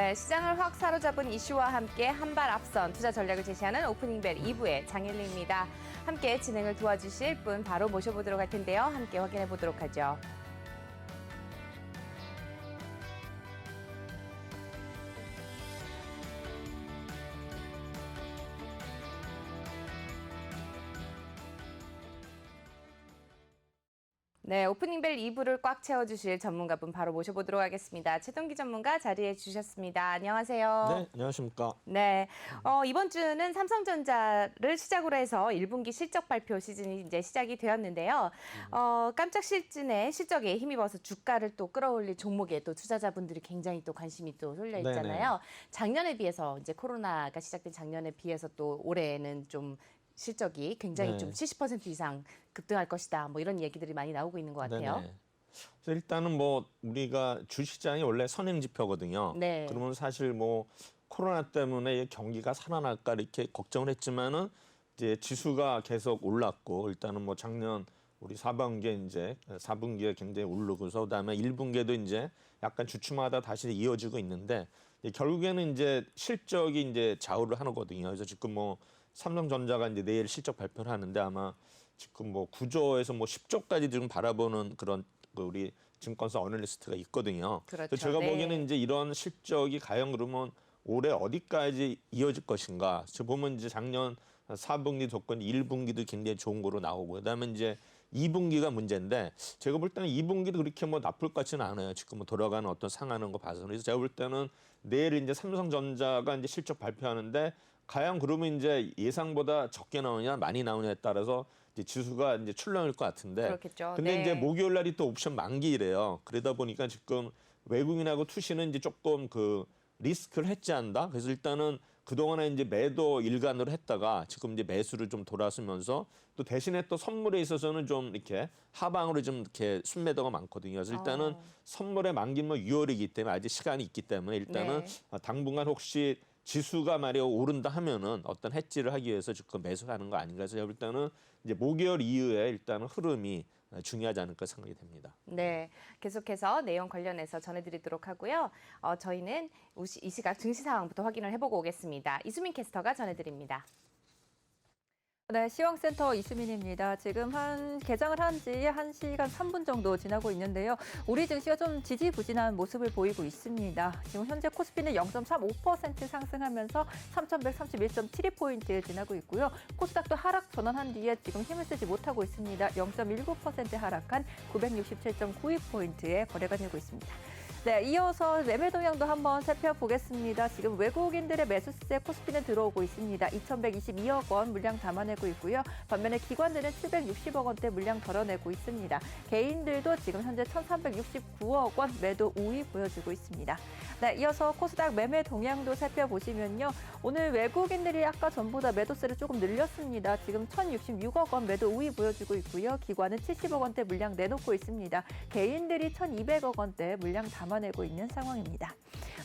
네, 시장을 확 사로잡은 이슈와 함께 한 발 앞선 투자 전략을 제시하는 오프닝벨 2부의 장일리입니다. 함께 진행을 도와주실 분 바로 모셔보도록 할 텐데요. 함께 확인해 보도록 하죠. 네, 오프닝벨 2부를 꽉 채워주실 전문가분 바로 모셔보도록 하겠습니다. 최동기 전문가 자리해 주셨습니다. 안녕하세요. 네, 안녕하십니까. 네, 이번 주는 삼성전자를 시작으로 해서 1분기 실적 발표 시즌이 이제 시작이 되었는데요. 깜짝 실진의 실적에 힘입어서 주가를 또 끌어올릴 종목에 또 투자자분들이 굉장히 또 관심이 또 쏠려 있잖아요. 네네. 작년에 비해서 이제 코로나가 시작된 작년에 비해서 또 올해는 좀 실적이 굉장히 네. 좀 70% 이상 급등할 것이다. 뭐 이런 얘기들이 많이 나오고 있는 것 같아요. 네네. 그래서 일단은 뭐 우리가 주시장이 원래 선행 지표거든요. 네. 그러면 사실 뭐 코로나 때문에 경기가 살아날까 이렇게 걱정을 했지만은 이제 지수가 계속 올랐고 일단은 뭐 작년 우리 4분기에 굉장히 오르고서 그다음에 1분기에도 이제 약간 주춤하다 다시 이어지고 있는데 결국에는 이제 실적이 이제 좌우를 하거든요. 그래서 지금 뭐 삼성전자가 이제 내일 실적 발표를 하는데 아마 지금 뭐 9조에서 뭐 10조까지 지금 바라보는 그런 우리 증권사 어널리스트가 있거든요. 그렇죠. 그래서 제가 네. 보기에는 이제 이런 실적이 과연 그러면 올해 어디까지 이어질 것인가. 저 보면 이제 작년 4분기 조건 1분기도 굉장히 좋은 거로 나오고 그다음에 이제 2분기가 문제인데 제가 볼 때는 2분기도 그렇게 뭐 나쁠 것 같지는 않아요. 지금 뭐 돌아가는 어떤 상하는 거 봐서. 그래서 제가 볼 때는 내일 이제 삼성전자가 이제 실적 발표하는데 과연 그러면 이제 예상보다 적게 나오냐 많이 나오냐에 따라서 이제 지수가 이제 출렁일 것 같은데. 그렇겠죠. 근데 네. 이제 목요일 날이 또 옵션 만기이래요. 그러다 보니까 지금 외국인하고 투시는 이제 조금 그 리스크를 해지한다. 그래서 일단은 그동안에 이제 매도 일간으로 했다가 지금 이제 매수를 좀 돌아서면서 또 대신에 또 선물에 있어서는 좀 이렇게 하방으로 좀 이렇게 순매도가 많거든요. 그래서 일단은 선물의 만기는 뭐 6월이기 때문에 아직 시간이 있기 때문에 일단은 네. 당분간 혹시 지수가 말이야 오른다 하면은 어떤 해지를 하기 위해서 지금 매수하는 거 아닌가 해서 볼 때는 이제 목요일 이후에 일단은 흐름이 중요하지 않을까 생각이 됩니다. 네, 계속해서 내용 관련해서 전해드리도록 하고요. 저희는 이 시각 증시 상황부터 확인을 해보고 오겠습니다. 이수민 캐스터가 전해드립니다. 네, 시황센터 이수민입니다. 지금 개장을 한 지 1시간 3분 정도 지나고 있는데요. 우리 증시가 좀 지지부진한 모습을 보이고 있습니다. 지금 현재 코스피는 0.35% 상승하면서 3,131.72포인트 지나고 있고요. 코스닥도 하락 전환한 뒤에 지금 힘을 쓰지 못하고 있습니다. 0.19% 하락한 967.92포인트에 거래가 되고 있습니다. 네, 이어서 매매 동향도 한번 살펴보겠습니다. 지금 외국인들의 매수세 코스피는 들어오고 있습니다. 2,122억 원 물량 담아내고 있고요. 반면에 기관들은 760억 원대 물량 덜어내고 있습니다. 개인들도 지금 현재 1,369억 원 매도 우위 보여주고 있습니다. 네, 이어서 코스닥 매매 동향도 살펴보시면요. 오늘 외국인들이 아까 전보다 매도세를 조금 늘렸습니다. 지금 1,066억 원 매도 우위 보여주고 있고요. 기관은 70억 원대 물량 내놓고 있습니다. 개인들이 1,200억 원대 물량 담아내고 있는 상황입니다.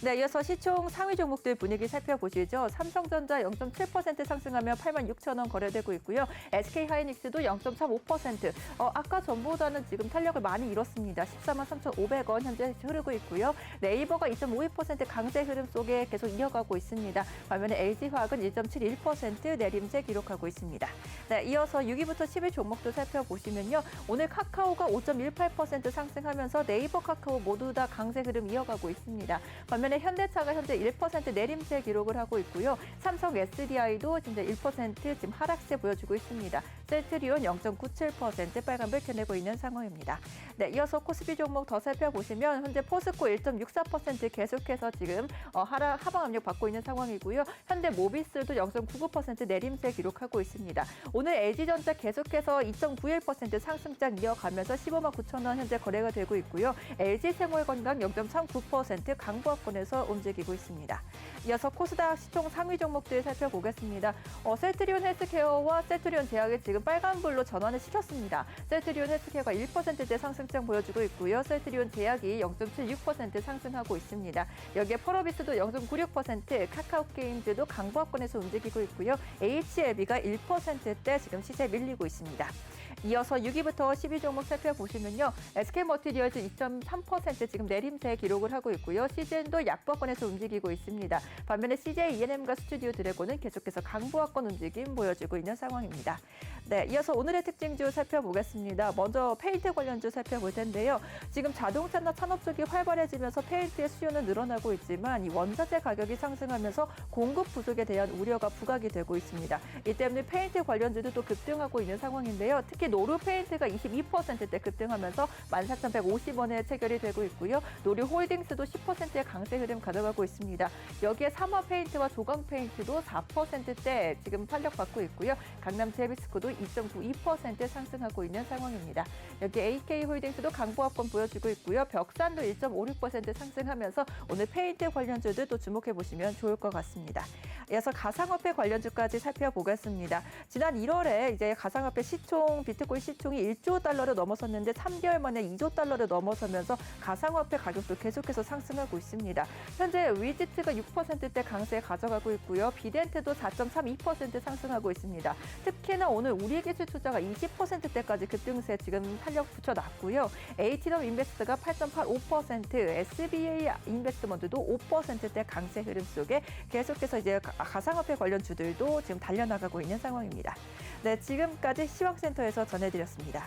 네, 이어서 시총 상위 종목들 분위기 살펴보시죠. 삼성전자 0.7% 상승하며 86,000원 거래되고 있고요. SK하이닉스도 0.35%. 아까 전보다는 지금 탄력을 많이 잃었습니다. 143,500원 현재 흐르고 있고요. 네이버가 2.52% 강세 흐름 속에 계속 이어가고 있습니다. 반면에 LG화학은 1.71% 내림세 기록하고 있습니다. 네, 이어서 6위부터 10위 종목도 살펴보시면요. 오늘 카카오가 5.18% 상승하면서 네이버 카카오 모두 다 강세 흐름 이어가고 있습니다. 반면에 현대차가 현재 1% 내림세 기록을 하고 있고요. 삼성 SDI도 진짜 1% 지금 하락세 보여주고 있습니다. 셀트리온 0.97% 빨간불 켜내고 있는 상황입니다. 네, 이어서 코스피 종목 더 살펴보시면 현재 포스코 1.64% 계속해서 지금 하방 압력 받고 있는 상황이고요. 현대모비스도 0.99% 내림세 기록하고 있습니다. 오늘 LG전자 계속해서 2.91% 상승장 이어가면서 15만 9천 원 현재 거래가 되고 있고요. LG생활건강 0.39% 강보합권에서 움직이고 있습니다. 이어서 코스닥 시총 상위 종목들 살펴보겠습니다. 셀트리온 헬스케어와 셀트리온 제약이 지금 빨간불로 전환을 시켰습니다. 셀트리온 헬스케어가 1%대 상승장 보여주고 있고요. 셀트리온 제약이 0.76% 상승하고 있습니다. 여기에 펄어비스도 0.96%, 카카오게임즈도 강보합권에서 움직이고 있고요. HLB가 1%대 지금 시세 밀리고 있습니다. 이어서 6위부터 10위 종목 살펴보시면요. SK머티리얼즈 2.3% 지금 내림세 기록을 하고 있고요. CGN도 약보권에서 움직이고 있습니다. 반면에 CJ ENM과 스튜디오 드래곤은 계속해서 강보합권 움직임 보여주고 있는 상황입니다. 네, 이어서 오늘의 특징주 살펴보겠습니다. 먼저 페인트 관련주 살펴볼 텐데요. 지금 자동차나 산업 쪽이 활발해지면서 페인트의 수요는 늘어나고 있지만 이 원자재 가격이 상승하면서 공급 부족에 대한 우려가 부각이 되고 있습니다. 이 때문에 페인트 관련주도 또 급등하고 있는 상황인데요. 특히 노루 페인트가 22%대 급등하면서 14,150원에 체결이 되고 있고요. 노루 홀딩스도 10%의 강세 흐름 가져가고 있습니다. 여기에 삼화 페인트와 조광 페인트도 4%대 지금 탄력받고 있고요. 강남 제비스코도 2.92% 상승하고 있는 상황입니다. 여기 AK 홀딩스도 강보합권 보여주고 있고요. 벽산도 1.56% 상승하면서 오늘 페인트 관련주들 또 주목해 보시면 좋을 것 같습니다. 이어서 가상화폐 관련주까지 살펴보겠습니다. 지난 1월에 이제 가상화폐 시총, 비트코인 시총이 1조 달러를 넘어섰는데 3개월 만에 2조 달러를 넘어서면서 가상화폐 가격도 계속해서 상승하고 있습니다. 현재 위지트가 6%대 강세 가져가고 있고요. 비덴트도 4.32% 상승하고 있습니다. 특히나 오늘 우리기술투자가 20%대까지 급등세 지금 탄력 붙여놨고요. H넘 인베스트가 8.85%, SBA 인베스트먼트도 5%대 강세 흐름 속에 계속해서 이제 가상화폐 관련 주들도 지금 달려나가고 있는 상황입니다. 네, 지금까지 시황센터에서 전해드렸습니다.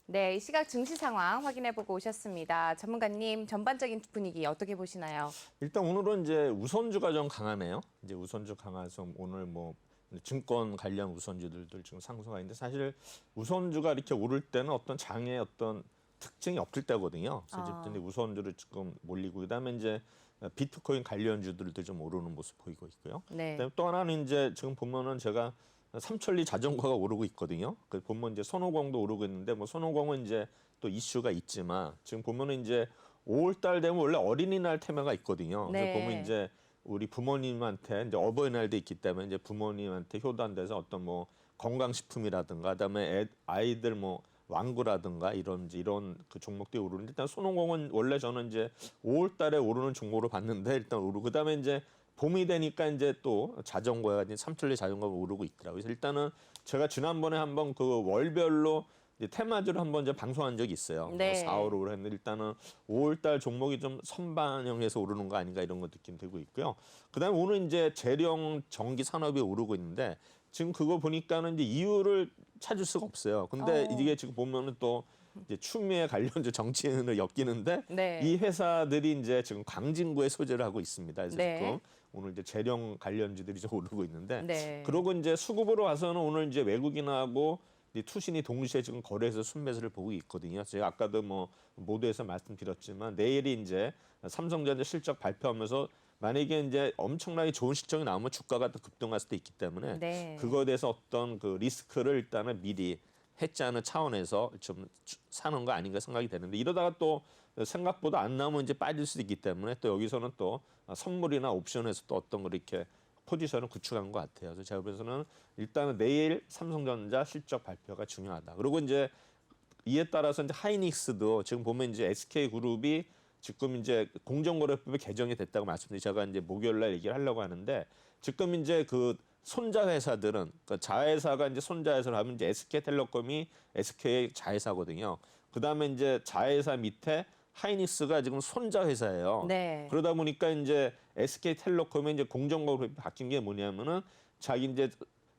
네, 이 시각 증시 상황 확인해보고 오셨습니다. 전문가님, 전반적인 분위기 어떻게 보시나요? 일단 오늘은 이제 우선주가 좀 강하네요. 이제 우선주 강해서 오늘 뭐 증권 관련 우선주들도 지금 상승하고 있는데 사실 우선주가 이렇게 오를 때는 어떤 장의 어떤 특징이 없을 때거든요. 그래서 어쨌든 우선주를 지금 몰리고 그다음에 이제 비트코인 관련주들도 좀 오르는 모습 보이고 있고요. 네. 그다음에 또 하나는 이제 지금 보면은 제가 삼천리 자전거가 오르고 있거든요. 그 보면 이제 손오공도 오르고 있는데 뭐 손오공은 이제 또 이슈가 있지만 지금 보면은 이제 5월달 되면 원래 어린이날 테마가 있거든요. 그래서 네. 보면 이제 우리 부모님한테 이제 어버이날도 있기 때문에 이제 부모님한테 효도한데서 어떤 뭐 건강식품이라든가 그다음에 아이들 뭐 왕구라든가 이런 그 종목들이 오르는데 일단 손오공은 원래 저는 이제 5월달에 오르는 종목으로 봤는데 일단 오르고 그다음에 이제 봄이 되니까 이제 또 자전거가 이제 삼천리 자전거가 오르고 있더라고요. 그래서 일단은 제가 지난번에 한번 그 월별로 이제 테마주를 한번 이제 방송한 적이 있어요. 네. 4, 5로 했는데 일단은 5월달 종목이 좀 선반영해서 오르는 거 아닌가 이런 거 느낌 들고 있고요. 그다음에 오늘 이제 재령 전기 산업이 오르고 있는데 지금 그거 보니까는 이제 이유를 찾을 수가 없어요. 근데 이게 지금 보면은 또 이제 추미애 관련주 정치인을 엮이는데 네. 이 회사들이 이제 지금 광진구에 소재를 하고 있습니다. 그래서 네. 지금 오늘 이제 재령 관련주들이 좀 오르고 있는데 네. 그러고 이제 수급으로 와서는 오늘 이제 외국인하고 이 투신이 동시에 지금 거래에서 순매수를 보고 있거든요. 제가 아까도 뭐 모두에서 말씀드렸지만 내일이 이제 삼성전자 실적 발표하면서 만약에 이제 엄청나게 좋은 실적이 나오면 주가가 또 급등할 수도 있기 때문에 네. 그거에 대해서 어떤 그 리스크를 일단은 미리 해지하는 차원에서 좀 사는 거 아닌가 생각이 되는데 이러다가 또 생각보다 안 나오면 이제 빠질 수도 있기 때문에 또 여기서는 또 선물이나 옵션에서 또 어떤 걸 이렇게 포지션을 구축한 것 같아요. 그래서 제가 그래서는 일단은 내일 삼성전자 실적 발표가 중요하다. 그리고 이제 이에 따라서 이제 하이닉스도 지금 보면 이제 SK그룹이 지금 이제 공정거래법이 개정이 됐다고 말씀드리고 제가 이제 목요일날 얘기를 하려고 하는데 지금 이제 그 손자 회사들은 그러니까 자회사가 이제 손자 회사를 하면 이제 SK텔레콤이 SK의 자회사거든요. 그다음에 이제 자회사 밑에 하이닉스가 지금 손자 회사예요. 네. 그러다 보니까 이제 SK텔레콤의 이제 공정거래법이 바뀐 게 뭐냐면은 자기 이제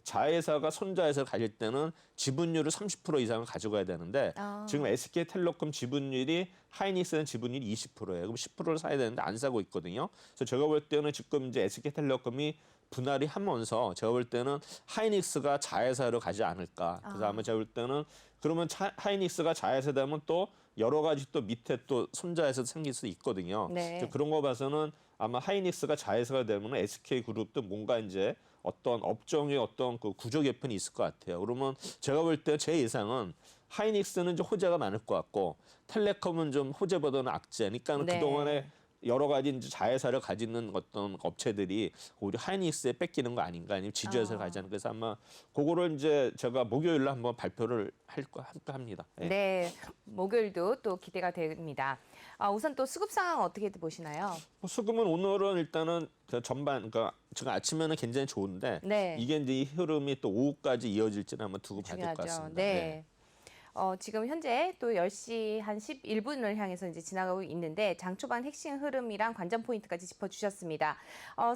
자회사가 손자회사를 가질 때는 지분율을 30% 이상을 가져가야 되는데 지금 SK텔레콤 지분율이 하이닉스는 지분율이 20%예요. 그럼 10%를 사야 되는데 안 사고 있거든요. 그래서 제가 볼 때는 지금 이제 SK텔레콤이 분할이 하면서 제가 볼 때는 하이닉스가 자회사로 가지 않을까. 그래서 아마 제가 볼 때는 그러면 하이닉스가 자회사 되면 또 여러 가지 또 밑에 또 손자회사 생길 수 있거든요. 네. 그런 거 봐서는 아마 하이닉스가 자회사가 되면 SK그룹도 뭔가 이제 어떤 업종의 어떤 그 구조 개편이 있을 것 같아요. 그러면 제가 볼 때 제 예상은 하이닉스는 좀 호재가 많을 것 같고 텔레콤은 좀 호재보다는 악재. 그러니까 네. 그동안에 여러 가지 이제 자회사를 가지는 어떤 업체들이 오히려 하이닉스에 뺏기는 거 아닌가 아니면 지주회사를 가지는 그래서 아마 그거를 이제 제가 목요일 날 한번 발표를 할까 합니다. 예. 네, 목요일도 또 기대가 됩니다. 우선 또 수급 상황 어떻게 보시나요? 수급은 오늘은 일단은 그 전반 그러니까 지금 아침에는 굉장히 좋은데 네. 이게 이제 이 흐름이 또 오후까지 이어질지는 한번 두고 봐야 될 것 중요하죠. 같습니다. 네. 지금 현재 또 10시 한 11분을 향해서 이제 지나가고 있는데 장 초반 핵심 흐름이랑 관전 포인트까지 짚어주셨습니다.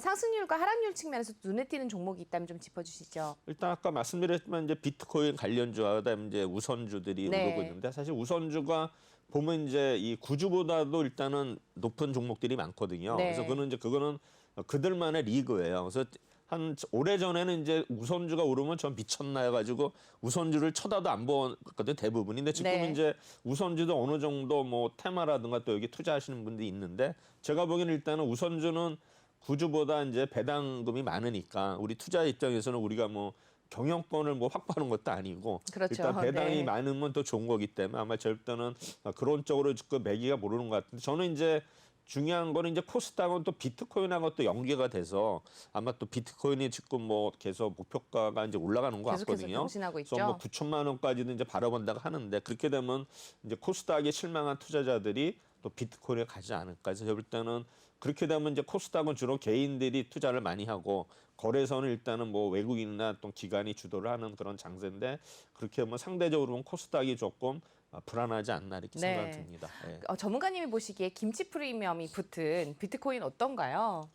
상승률과 하락률 측면에서 눈에 띄는 종목이 있다면 좀 짚어주시죠. 일단 아까 말씀드렸지만 이제 비트코인 관련주와 그다음에 이제 우선주들이 네. 오르고 있는데 사실 우선주가 보면 이제 이 구주보다도 일단은 높은 종목들이 많거든요. 네. 그래서 그거는 그들만의 리그예요. 그래서 한 오래전에는 이제 우선주가 오르면 전 미쳤나 해가지고 우선주를 쳐다도 안 보거든 대부분이. 근데 지금 네. 이제 우선주도 어느 정도 뭐 테마라든가 또 여기 투자하시는 분들이 있는데 제가 보기에는 일단은 우선주는 구주보다 이제 배당금이 많으니까 우리 투자 입장에서는 우리가 뭐 경영권을 뭐 확보하는 것도 아니고 그렇죠. 일단 배당이 네. 많으면 또 좋은 거기 때문에 아마 절대는 그런 쪽으로 지금 매기가 모르는 것 같은데 저는 이제 중요한 거는 이제 코스닥은 또 비트코인하고 또 연계가 돼서 아마 또 비트코인이 지금 뭐 계속 목표가가 이제 올라가는 것 계속해서 같거든요. 경신하고 있죠. 그래서 뭐 9천만 원까지는 이제 바라본다고 하는데 그렇게 되면 이제 코스닥에 실망한 투자자들이 또 비트코인에 가지 않을까. 그래서 볼 때는 그렇게 되면 이제 코스닥은 주로 개인들이 투자를 많이 하고 거래소는 일단은 뭐 외국인이나 또 기관이 주도를 하는 그런 장세인데 그렇게 하면 상대적으로 보면 코스닥이 조금 불안하지 않나 이렇게 네. 생각이 듭니다. 예. 전문가님이 보시기에 김치 프리미엄이 붙은 비트코인 어떤가요?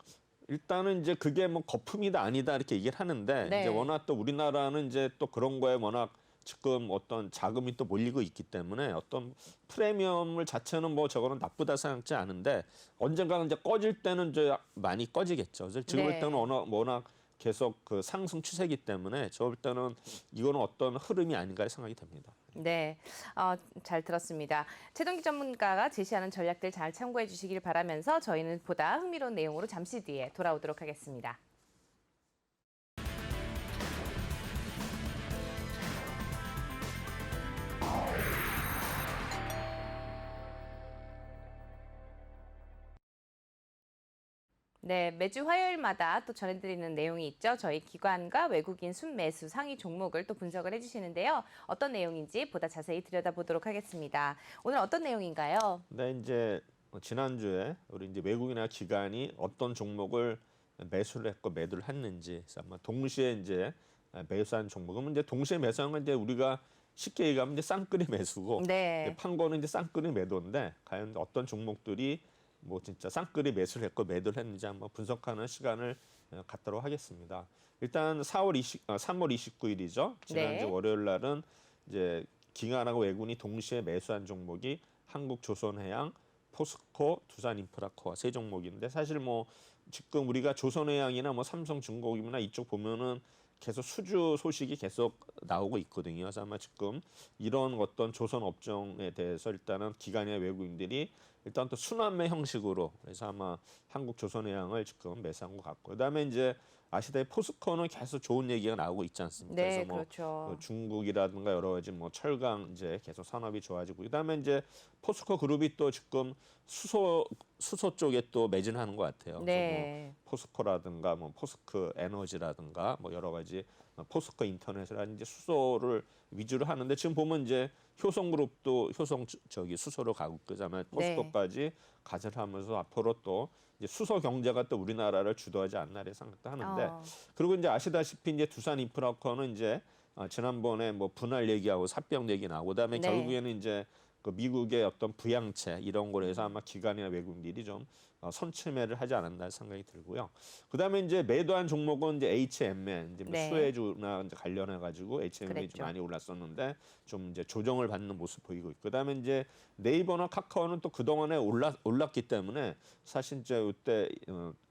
일단은 이제 그게 뭐 거품이다 아니다 이렇게 얘기를 하는데 네. 이제 워낙 또 우리나라는 이제 또 그런 거에 워낙 지금 어떤 자금이 또 몰리고 있기 때문에 어떤 프리미엄을 자체는 뭐 저거는 나쁘다 생각지 않은데 언젠가 이제 꺼질 때는 이제 많이 꺼지겠죠. 그래서 지금 네. 볼 때는 워낙 계속 그 상승 추세이기 때문에 저 볼 때는 이거는 어떤 흐름이 아닌가 생각이 됩니다. 네, 잘 들었습니다. 최동기 전문가가 제시하는 전략들 잘 참고해 주시길 바라면서 저희는 보다 흥미로운 내용으로 잠시 뒤에 돌아오도록 하겠습니다. 네, 매주 화요일마다 또 전해드리는 내용이 있죠. 저희 기관과 외국인 순매수 상위 종목을 또 분석을 해주시는데요. 어떤 내용인지 보다 자세히 들여다보도록 하겠습니다. 오늘 어떤 내용인가요? 네, 이제 지난주에 우리 이제 외국인이나 기관이 어떤 종목을 매수를 했고 매도를 했는지 그래서 아마 동시에 이제 매수한 종목은 이제 동시에 매수한 건 이제 우리가 쉽게 얘기하면 이제 쌍끌이 매수고 네. 판 거는 이제 쌍끌이 매도인데 과연 어떤 종목들이 뭐 진짜 쌍끌이 매수를 했고 매도를 했는지 한번 분석하는 시간을 갖도록 하겠습니다. 일단 3월 29일이죠. 지난주 네. 월요일 날은 이제 기관하고 외국인이 동시에 매수한 종목이 한국조선해양, 포스코, 두산인프라코아 세 종목인데 사실 뭐 지금 우리가 조선해양이나 뭐 삼성중공업이나 이쪽 보면은 계속 수주 소식이 계속 나오고 있거든요. 그래서 아마 지금 이런 어떤 조선 업종에 대해서 일단은 기관이나 외국인들이 일단 또 순환매 형식으로 그래서 아마 한국조선해양을 지금 매수한 것 같고 그다음에 이제 아시다시피 포스코는 계속 좋은 얘기가 나오고 있지 않습니까? 네, 그래서 뭐 그렇죠. 중국이라든가 여러 가지 뭐 철강 이제 계속 산업이 좋아지고 그다음에 이제 포스코 그룹이 또 지금 수소 쪽에 또 매진하는 것 같아요. 그래서 네. 뭐 포스코라든가 뭐 포스크 에너지라든가 뭐 여러 가지 포스코 인터넷이라든지 수소를 위주로 하는데 지금 보면 이제 효성그룹도 수소로 가고 그다음에 포스코까지 가세를 하면서 앞으로 또 이제 수소 경제가 또 우리나라를 주도하지 않나 이런 생각도 하는데 그리고 이제 아시다시피 이제 두산인프라코는 이제 지난번에 뭐 분할 얘기하고 사병 얘기 나오고 그다음에 네. 결국에는 이제 그 미국의 어떤 부양체 이런 거로 해서 아마 기관이나 외국인들이 좀 선취매를 하지 않았나 생각이 들고요. 그다음에 이제 매도한 종목은 이제 HMN 이제 뭐 네. 수혜주나 이제 관련해 가지고 HMN이 그랬죠. 좀 많이 올랐었는데 좀 이제 조정을 받는 모습 보이고 있고 그다음에 이제 네이버나 카카오는 또 그동안에 올랐기 때문에 사실 이제 이때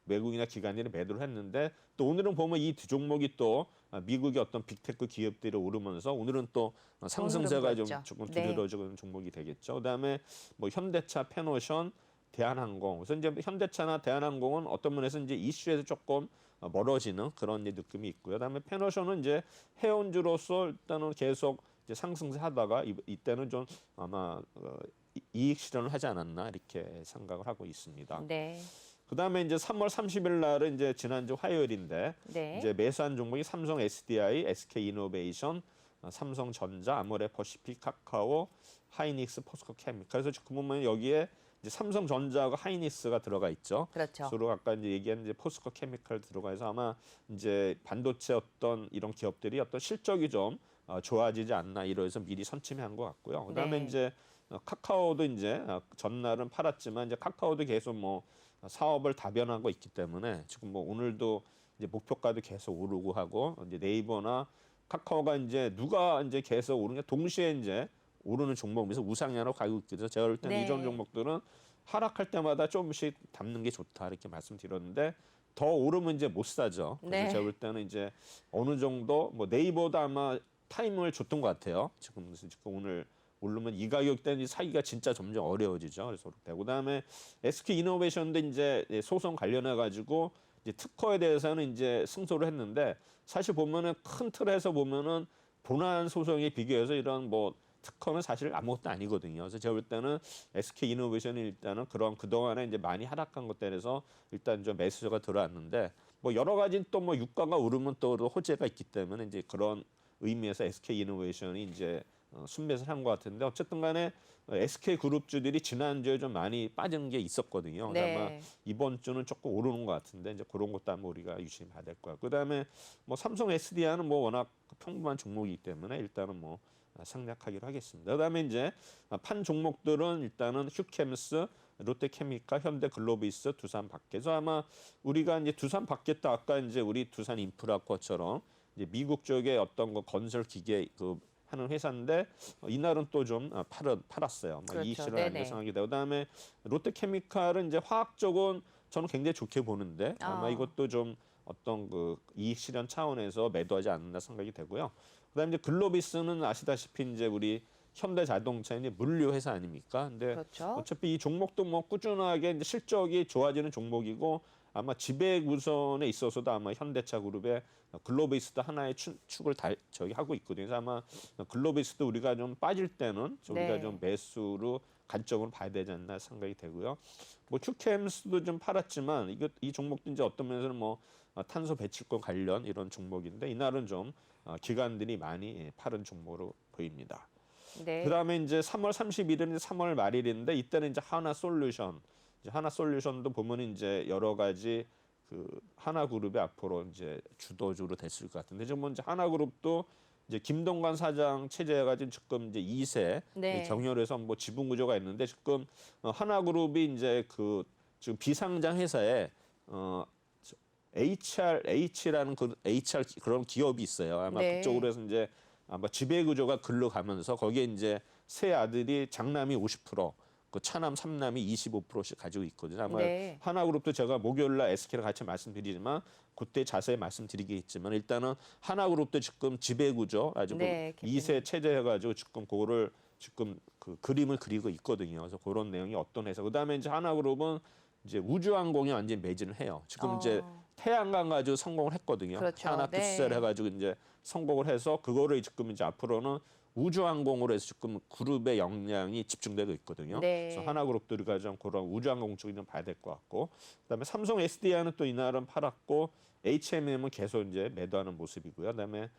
외국이나 기관들이 매도를 했는데 또 오늘은 보면 이 두 종목이 또 미국의 어떤 빅테크 기업들이 오르면서 오늘은 또 상승세가 좀 보였죠. 조금 네. 두드러지는 종목이 되겠죠. 그다음에 뭐 현대차, 페노션, 대한항공. 그래서 이제 현대차나 대한항공은 어떤 면에서 이제 이슈에서 조금 멀어지는 그런 이제 느낌이 있고요. 그다음에 페노션은 이제 해운주로서 일단은 계속 이제 상승세 하다가 이때는 좀 아마 이익 실현을 하지 않았나 이렇게 생각을 하고 있습니다. 네. 그다음에 이제 3월 30일 날은 이제 지난주 화요일인데 네. 이제 매수한 종목이 삼성 SDI, SK 이노베이션, 삼성전자, 아모레퍼시픽, 카카오, 하이닉스, 포스코 케미칼. 그래서 지금 보면 여기에 이제 삼성전자하고 하이닉스가 들어가 있죠. 그렇죠. 서로 아까 이제 얘기한 이제 포스코 케미칼 들어가서 아마 이제 반도체 어떤 이런 기업들이 어떤 실적이 좀 좋아지지 않나 이러해서 미리 선침한 것 같고요. 그다음에 네. 이제 카카오도 이제 전날은 팔았지만 이제 카카오도 계속 뭐 사업을 다변하고 있기 때문에 지금 뭐 오늘도 이제 목표가도 계속 오르고 하고 이제 네이버나 카카오가 이제 누가 이제 계속 오르는 게 동시에 이제 오르는 종목에서 우상향으로 가고 있거든요. 제가 볼 때는 네. 이런 종목들은 하락할 때마다 조금씩 담는 게 좋다 이렇게 말씀드렸는데 더 오르면 이제 못 사죠. 그래서 네. 제가 볼 때는 이제 어느 정도 뭐 네이버도 아마 타이밍을 줬던 것 같아요. 지금 오늘 오르면 이 가격대는 사기가 진짜 점점 어려워지죠. 그래서 그렇고 그다음에 SK 이노베이션도 이제 소송 관련해 가지고 이제 특허에 대해서는 이제 승소를 했는데 사실 보면은 큰 틀에서 보면은 본안 소송에 비교해서 이런 뭐 특허는 사실 아무것도 아니거든요. 그래서 제가 볼 때는 SK 이노베이션이 일단은 그런 그동안에 이제 많이 하락한 것에 대해서 일단 좀 매수가 들어왔는데 뭐 여러 가지 또 뭐 유가가 오르면 또 호재가 있기 때문에 이제 그런 의미에서 SK 이노베이션이 이제 순매수를 한 것 같은데 어쨌든 간에 SK 그룹주들이 지난주에 좀 많이 빠진 게 있었거든요. 그래서 네. 아마 이번 주는 조금 오르는 것 같은데 이제 그런 것도 한번 우리가 유심히 봐야 될 것 같고 그다음에 뭐 삼성 SDI는 뭐 워낙 평범한 종목이기 때문에 일단은 뭐 생략하기로 하겠습니다. 그다음에 이제 판 종목들은 일단은 휴캠스, 롯데케미칼, 현대글로비스, 두산바켓. 아마 우리가 이제 두산바켓도 아까 이제 우리 두산 인프라코처럼 이제 미국 쪽에 어떤 거 건설 기계 그 하는 회사인데 이날은 또 좀 팔았어요. 그렇죠. 이익 실현 안 네네. 상하게 되고 그다음에 롯데케미칼은 이제 화학 쪽은 저는 굉장히 좋게 보는데 아마 이것도 좀 어떤 그 이익 실현 차원에서 매도하지 않나 생각이 되고요. 그다음에 이제 글로비스는 아시다시피 이제 우리 현대자동차 이제 물류 회사 아닙니까? 근데 그렇죠. 어차피 이 종목도 뭐 꾸준하게 이제 실적이 좋아지는 종목이고 아마 지배 구선에 있어서도 아마 현대차 그룹의 글로비스도 하나의 축을 저기 하고 있거든요. 그래서 아마 글로비스도 우리가 좀 빠질 때는 우리가 네. 좀 매수로 관점으로 봐야 되지 않나 생각이 되고요. 뭐 휴캠스도 좀 팔았지만 이 종목도 이제 어떤 면에서는 뭐 탄소 배출권 관련 이런 종목인데 이날은 좀 기관들이 많이 팔은 종목으로 보입니다. 네. 그다음에 이제 3월 31일은 3월 말일인데 이때는 이제 하나솔루션도 보면 이제 여러 가지 그 하나그룹의 앞으로 이제 주도주로 됐을 것 같은데 지금 이제 하나그룹도 이제 김동관 사장 체제해가지고 지금 이제 2세 네. 경영해서 뭐 지분 구조가 있는데 지금 하나그룹이 이제 그 지금 비상장 회사에 H라는 그 HR 그런 기업이 있어요. 아마 네. 그쪽으로 해서 이제 아마 지배 구조가 글로 가면서 거기에 이제 세 아들이 장남이 50%, 그 차남, 삼남이 25%씩 가지고 있거든요. 아마 네. 하나그룹도 제가 목요일날 SK랑 같이 말씀드리지만 그때 자세히 말씀드리겠지만 일단은 하나그룹도 지금 지배 구조 아주 네, 그 2세 체제해가지고 지금 그거를 지금 그 그림을 그리고 있거든요. 그래서 그런 내용이 어떤 해서 그다음에 이제 하나그룹은 이제 우주항공에 완전히 매진을 해요. 지금 이제 태양광 가지고 성공을 했거든요. 그렇죠. 태양학교 네. 투자를 해가지고 이제 성공을 해서 그거를 지금 이제 앞으로는 우주항공으로 해서 지금 그룹의 역량이 집중되고 있거든요. 네. 그래서 하나그룹도 우리가 좀 그런 우주항공 쪽이 좀 봐야 될 것 같고, 그다음에 삼성 SDI는 또 이날은 팔았고, HMM은 계속 이제 매도하는 모습이고요. 그다음에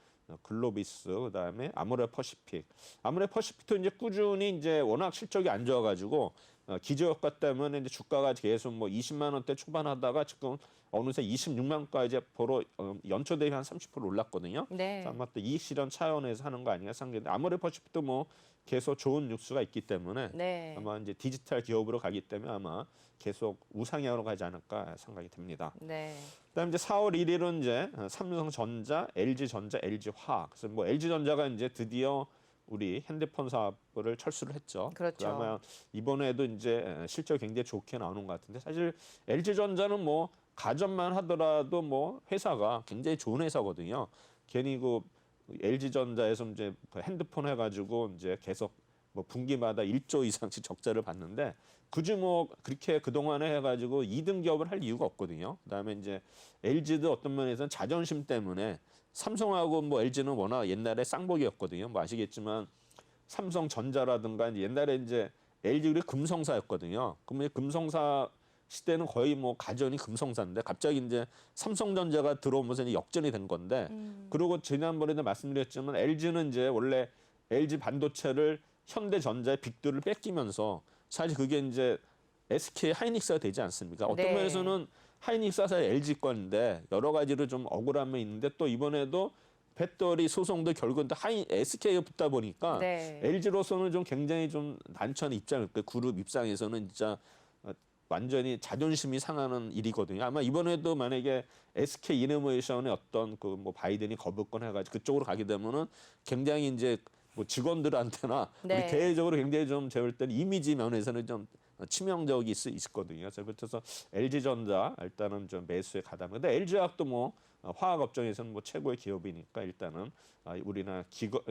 글로비스, 그다음에 아모레퍼시픽. 아모레퍼시픽도 이제 꾸준히 이제 워낙 실적이 안 좋아가지고 기저효과 때문에 이제 주가가 계속 뭐 20만 원대 초반하다가 지금 어느새 26만 원까지 보러 연초 대비 한 30% 올랐거든요. 네. 그래서 아마 또 이익 실현 차원에서 하는 거 아닌가 생각했는데 아모레퍼시픽도 뭐 계속 좋은 뉴스가 있기 때문에 네. 아마 이제 디지털 기업으로 가기 때문에 아마 계속 우상향으로 가지 않을까 생각이 됩니다. 네. 그다음에 이제 4월 1일은 이제 삼성전자, LG전자, LG화학. 그래서 뭐 LG전자가 이제 드디어 우리 핸드폰 사업을 철수를 했죠. 그렇죠. 아마 이번에도 이제 실적 굉장히 좋게 나오는 것 같은데 사실 LG전자는 뭐 가전만 하더라도 뭐 회사가 굉장히 좋은 회사거든요. 괜히 그 LG전자에서 이제 핸드폰 해가지고 이제 계속 뭐 분기마다 1조 이상씩 적자를 봤는데 굳이 뭐 그렇게 그동안에 해가지고 2등 기업을 할 이유가 없거든요. 그다음에 이제 LG도 어떤 면에서는 자존심 때문에 삼성하고 뭐 LG는 워낙 옛날에 쌍복이었거든요. 뭐 아시겠지만 삼성전자라든가 이제 옛날에 이제 LG 그 금성사였거든요. 그러면 금성사 시대는 거의 뭐 가전이 금성사인데 갑자기 이제 삼성전자가 들어오면서 이제 역전이 된 건데 그리고 지난번에도 말씀드렸지만 LG는 이제 원래 LG 반도체를 현대전자의 빅들을 뺏기면서 사실 그게 이제 SK 하이닉스가 되지 않습니까? 어떤 네. 면에서는 하이닉스가 사실 LG 건데 여러 가지로 좀 억울한 면이 있는데 또 이번에도 배터리 소송도 결국은 SK가 붙다 보니까 네. LG로서는 좀 굉장히 좀 난처한 입장일 거예요. 그룹 입장에서는 진짜 완전히 자존심이 상하는 일이거든요. 아마 이번에도 만약에 SK 이노베이션의 어떤 그 뭐 바이든이 거부권 해가지고 그쪽으로 가게 되면은 굉장히 이제 뭐 직원들한테나 네. 우리 대외적으로 굉장히 좀 제가 볼 때는 이미지 면에서는 좀 치명적이 있거든요. 그래서 LG전자 일단은 좀 매수에 가담. 근데 LG화학도 뭐 화학업종에서는 뭐 최고의 기업이니까 일단은 우리나라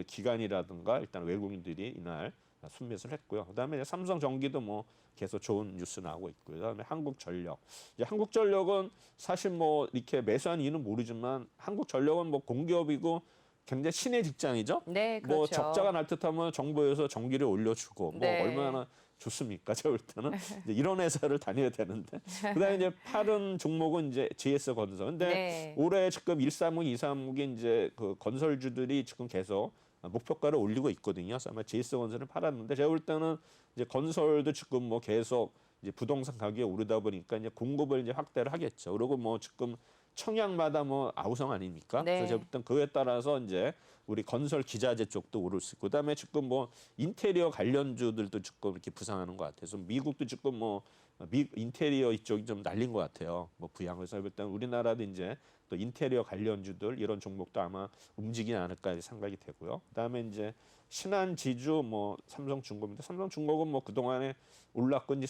기관이라든가 일단 외국인들이 이날 순매수를 했고요. 그다음에 이제 삼성전기도 뭐 계속 좋은 뉴스 나오고 있고요. 그다음에 한국전력. 이제 한국전력은 사실 뭐 이렇게 매수한 이유는 모르지만 한국전력은 뭐 공기업이고 굉장히 신의 직장이죠. 네, 그렇죠. 뭐 적자가 날 듯하면 정부에서 전기를 올려주고 뭐 네. 얼마나 좋습니까? 제가 볼 때는 이제 이런 회사를 다녀야 되는데 그다음에 이제 파른 종목은 이제 GS 건설. 근데 네. 올해 지금 136, 236이 이제 그 건설주들이 지금 계속 목표가를 올리고 있거든요. 그래서 아마 GS 건설을 팔았는데 제가 볼 때는 이제 건설도 지금 뭐 계속 이제 부동산 가격이 오르다 보니까 이제 공급을 이제 확대를 하겠죠. 그리고 뭐 지금 청약마다 뭐 아우성 아닙니까? 네. 그래서 제가 볼 땐 그에 따라서 이제 우리 건설 기자재 쪽도 오를 수 있고, 그다음에 지금 뭐 인테리어 관련주들도 지금 이렇게 부상하는 것 같아서 미국도 지금 뭐 인테리어 이쪽이 좀 날린 것 같아요. 뭐 부양을 해서 일단 우리나라도 이제 또 인테리어 관련주들 이런 종목도 아마 움직이지 않을까 생각이 되고요. 그다음에 이제 신한지주 뭐 삼성중공인데 삼성중공은 뭐 그동안에 올랐고 이제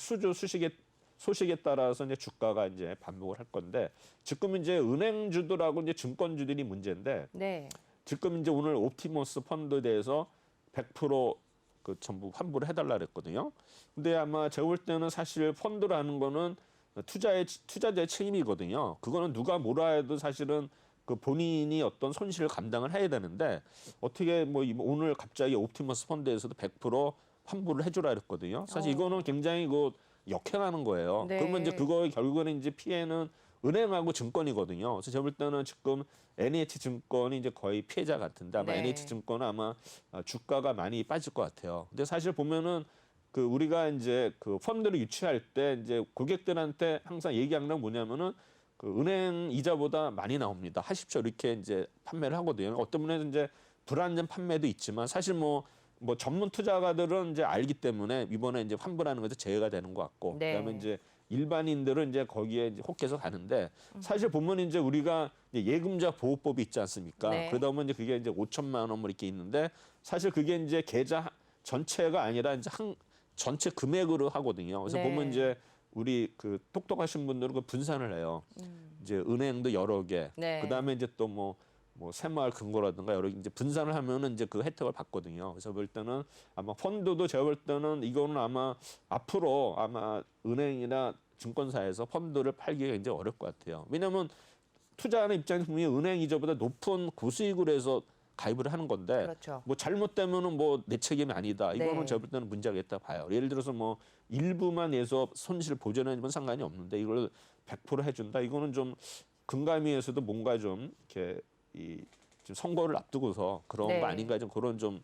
소식에 따라서 이제 주가가 이제 반복을 할 건데 지금 이제 은행주들하고 이제 증권주들이 문제인데 네. 지금 이제 오늘 옵티머스 펀드에 대해서 100% 전부 환불을 해달라 그랬거든요. 근데 아마 제가 볼 때는 사실 펀드라는 거는 투자자의 책임이거든요. 그거는 누가 뭐라 해도 사실은 그 본인이 어떤 손실을 감당을 해야 되는데 어떻게 뭐 오늘 갑자기 옵티머스 펀드에서도 100% 환불을 해주라 그랬거든요. 사실 이거는 굉장히 역행하는 거예요. 네. 그러면 이제 그거 결국에는 이제 피해는 은행하고 증권이거든요. 그래서 제가 볼 때는 지금 NH증권이 이제 거의 피해자 같은데 아마 네. NH증권은 아마 주가가 많이 빠질 것 같아요. 근데 사실 보면은 그 우리가 이제 그 펀드를 유치할 때 이제 고객들한테 항상 얘기하는 건 뭐냐면은 그 은행 이자보다 많이 나옵니다. 하십시오 이렇게 이제 판매를 하거든요. 어떤 분은 이제 불안전 판매도 있지만 사실 뭐 전문 투자가들은 이제 알기 때문에 이번에 이제 환불하는 것도 제외가 되는 것 같고 네. 그다음에 이제 일반인들은 이제 거기에 이제 혹해서 가는데 사실 보면 이제 우리가 이제 예금자 보호법이 있지 않습니까? 네. 그러다 보면 이제 그게 이제 5천만 원 뭐 이렇게 있는데 사실 그게 이제 계좌 전체가 아니라 이제 전체 금액으로 하거든요. 그래서 네. 보면 이제 우리 그 똑똑하신 분들은 그 분산을 해요. 이제 은행도 여러 개, 네. 그다음에 이제 또 뭐 새마을 금고라든가 여러 개 이제 분산을 하면은 이제 그 혜택을 받거든요. 그래서 볼 때는 아마 펀드도 제가 볼 때는 이거는 아마 앞으로 아마 은행이나 증권사에서 펀드를 팔기가 굉장히 어려울 것 같아요. 왜냐하면 투자하는 입장에서 분명히 은행 이자보다 높은 고수익으로 해서 가입을 하는 건데 그렇죠. 뭐 잘못되면은 뭐 내 책임이 아니다. 이거는 네. 제가 볼 때는 문제가 있다 봐요. 예를 들어서 뭐 일부만 내서 손실 보전해주면 상관이 없는데 이걸 100% 해준다. 이거는 좀 금감위에서도 뭔가 좀 이렇게 지금 선거를 앞두고서 그런 네. 거 아닌가 좀 그런 좀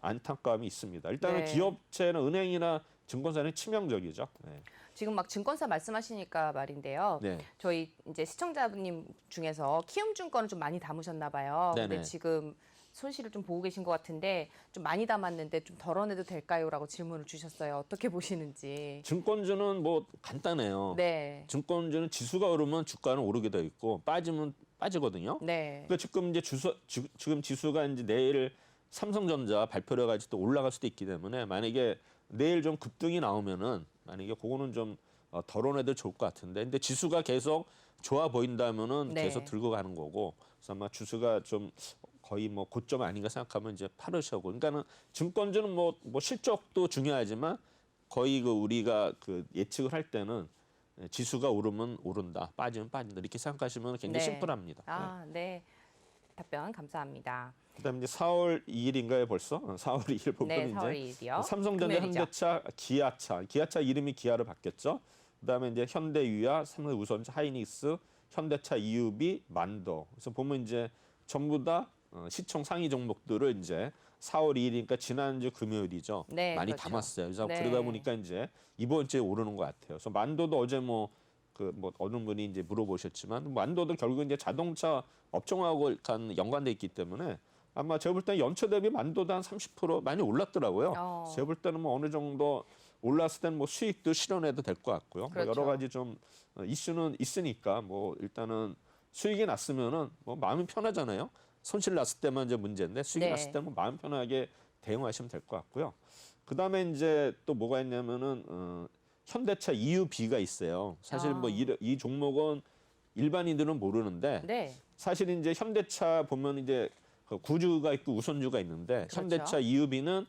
안타까움이 있습니다. 일단은 네. 기업체는 은행이나 증권사는 치명적이죠. 네. 지금 막 증권사 말씀하시니까 말인데요. 네. 저희 이제 시청자님 중에서 키움증권을 좀 많이 담으셨나 봐요. 근데 네네. 지금 손실을 좀 보고 계신 것 같은데 좀 많이 담았는데 좀 덜어내도 될까요?라고 질문을 주셨어요. 어떻게 보시는지. 증권주는 뭐 간단해요. 네. 증권주는 지수가 오르면 주가는 오르게 돼 있고 빠지면 빠지거든요. 네. 그러니까 지금 이제 지금 지수가 이제 내일 삼성전자 발표를 가지고 또 올라갈 수도 있기 때문에 만약에 내일 좀 급등이 나오면은 만약에 그거는 좀 덜어내도 좋을 것 같은데 근데 지수가 계속 좋아 보인다면은 네. 계속 들고 가는 거고 그래서 아마 지수가 좀 거의 뭐 고점 아닌가 생각하면 이제 팔으셔고 그러니까는 증권주는 뭐 실적도 중요하지만 거의 그 우리가 그 예측을 할 때는 지수가 오르면 오른다 빠지면 빠진다 이렇게 생각하시면 굉장히 네. 심플합니다. 네. 아, 네. 답변 감사합니다. 그다음에 이제 4월 2일인가요 벌써? 4월 2일 보면 네, 4월 이제 2일이요. 삼성전자, 현대차, 기아차 이름이 기아로 바뀌었죠. 그다음에 이제 현대유야, 삼성우선차, 하이닉스, 현대차, EUB, 만도. 그래서 보면 이제 전부 다 시총 상위 종목들을 이제 4월 2일이니까 지난주 금요일이죠. 네, 많이 그렇죠. 담았어요. 그래서 네. 그러다 보니까 이제 이번 주에 오르는 것 같아요. 그래서 만도도 어제 어느 분이 이제 물어보셨지만 만도도 결국 이제 자동차 업종하고 연관돼 있기 때문에 아마 제가 볼 때는 연초 대비 만도도 한 30% 많이 올랐더라고요. 제가 볼 때는 뭐 어느 정도 올랐을 때는 뭐 수익도 실현해도 될 것 같고요. 뭐 그렇죠. 여러 가지 좀 이슈는 있으니까 뭐 일단은 수익이 났으면은 뭐 마음이 편하잖아요. 손실 났을 때만 이제 문제인데 수익이 네. 났을 때는 뭐 마음 편하게 대응하시면 될 것 같고요. 그다음에 이제 또 뭐가 있냐면은 현대차 EUB가 있어요. 사실 뭐 이 종목은 일반인들은 모르는데 네. 사실 이제 현대차 보면 이제 그 구주가 있고 우선주가 있는데 그렇죠. 현대차 EUB는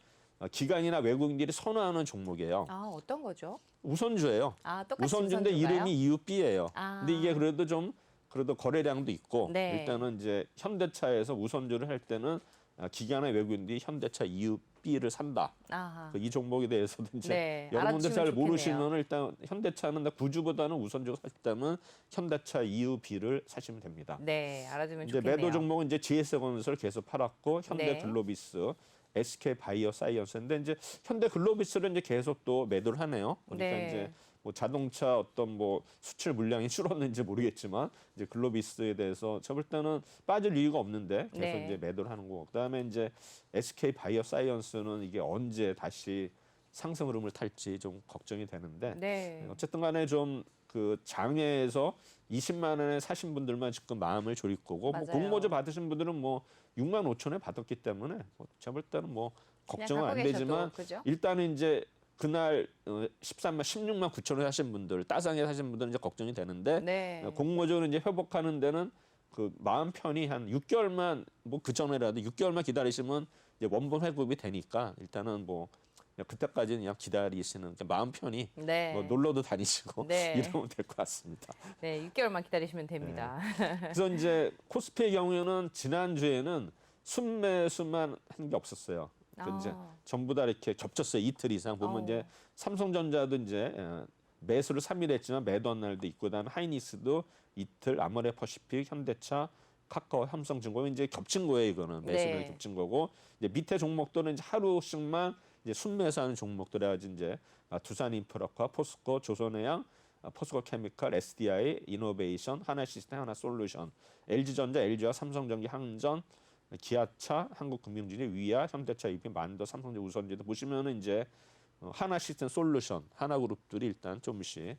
기관이나 외국인들이 선호하는 종목이에요. 어떤 거죠? 우선주예요. 똑같이 우선주인데 우선주인가요? 이름이 EUB예요. 아. 근데 이게 그래도 거래량도 있고 네. 일단은 이제 현대차에서 우선주를 할 때는 기관의 외국인들이 현대차 EUB를 산다. 아하. 이 종목에 대해서도 이제 네, 여러분들 잘 알아주시면 모르시면 일단 현대차는 구주보다는 우선주가 사셨다면 현대차 EUB를 사시면 됩니다. 네, 알아두면 이제 좋겠네요. 매도 종목은 이제 GS건설 계속 팔았고 현대글로비스, 네. SK바이오사이언스인데 이제 현대글로비스를 이제 계속 또 매도를 하네요. 그러니까 네. 이제 뭐 자동차 어떤 뭐 수출 물량이 줄었는지 모르겠지만 이제 글로비스에 대해서 저볼 때는 빠질 이유가 없는데 계속 네. 이제 매도를 하는 거고 그다음에 이제 SK바이오사이언스는 이게 언제 다시 상승 흐름을 탈지 좀 걱정이 되는데 네. 어쨌든 간에 좀 그 장외에서 20만 원에 사신 분들만 지금 마음을 졸일 거고 뭐 맞아요. 공모주 받으신 분들은 뭐 6만 5천에 받았기 때문에 뭐 제가 볼 때는 뭐 걱정은 갖고 안 계셔도, 되지만 그죠? 일단은 이제 그날 13만 16만 9천에 사신 분들 따상에 사신 분들은 이제 걱정이 되는데 네. 공모주는 이제 회복하는 데는 그 마음 편히 한 6개월만 뭐 그 전에라도 6개월만 기다리시면 이제 원본 회복이 되니까 일단은 뭐 그냥 그때까지는 그냥 기다리시는 그냥 마음 편히 네. 뭐 놀러도 다니시고 네. 이러면 될 것 같습니다. 네, 6개월만 기다리시면 됩니다. 그래서 이제 코스피의 경우에는 지난주에는 순매수만 한 게 없었어요. 그러니까 이제 전부 다 이렇게 겹쳤어요. 이틀 이상 보면 이제 삼성전자도 이제 매수를 3일 했지만 매도한 날도 있고 그다음에 하이닉스도 이틀, 아모레퍼시픽, 현대차, 카카오, 삼성증권 이제 겹친 거예요. 이거는 매수를 네. 겹친 거고 이제 밑에 종목들은 이제 하루씩만 이제 순매수하는 종목들 해야지 이제 두산인프라카, 포스코, 조선해양, 포스코 케미칼, SDI, 이노베이션, 하나시스템, 하나솔루션, LG전자, LG와 삼성전기, 항전, 기아차, 한국금융진흥, 위아, 현대차, EUP, 만도, 삼성전자, 우선주도 보시면은 이제 하나시스템 솔루션, 하나그룹들이 일단 조금씩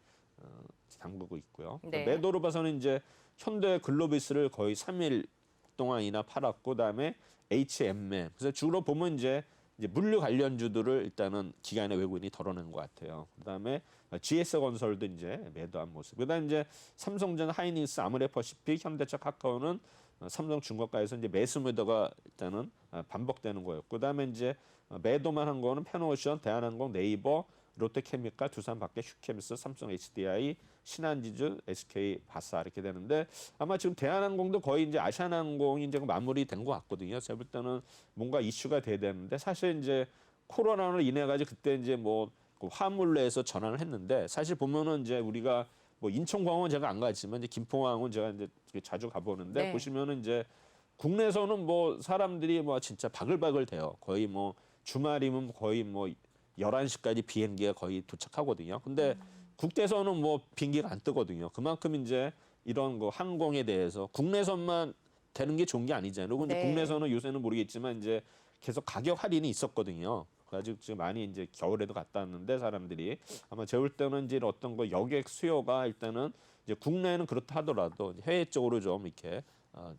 담그고 있고요. 네. 매도로 봐서는 이제 현대글로비스를 거의 3일 동안이나 팔았고 그다음에 HMM. 그래서 주로 보면 이제 물류 관련주들을 일단은 기관의 외국인이 덜어낸 것 같아요. 그다음에 GS건설도 이제 매도한 모습. 그다음 이제 삼성전자, 하이닉스, 아모레퍼시픽, 현대차, 카카오는 삼성중공업가에서 이제 매수 매도가 일단은 반복되는 거였고, 그다음에 이제 매도만 한 거는 페노오션, 대한항공, 네이버, 롯데케미칼, 두산밖에, 휴케미스, 삼성 HDI, 신한지주, SK 바사 이렇게 되는데 아마 지금 대한항공도 거의 이제 아시아나항공이 이제 마무리된 것 같거든요. 제가 볼 때는 뭔가 이슈가 돼야 되는데 사실 이제 코로나로 인해 가지고 그때 이제 뭐 화물로해서 전환을 했는데 사실 보면은 이제 우리가 뭐 인천공항은 제가 안 가지만 이제 김포공항은 제가 이제 자주 가보는데 네. 보시면은 이제 국내에서는 뭐 사람들이 뭐 진짜 바글바글 돼요. 거의 뭐 주말이면 거의 뭐 11시까지 비행기가 거의 도착하거든요. 근데 국내에서는 뭐 비행기가 안 뜨거든요. 그만큼 이제 이런 거 항공에 대해서 국내선만 되는 게 좋은 게 아니잖아요. 그리고 이제 네. 국내선은 요새는 모르겠지만 이제 계속 가격 할인이 있었거든요. 그래가지고 지금 많이 이제 겨울에도 갔다 왔는데 사람들이 아마 제가 볼 때는 이제 어떤 거 여객 수요가 일단은 이제 국내는 그렇다 하더라도 해외 쪽으로 좀 이렇게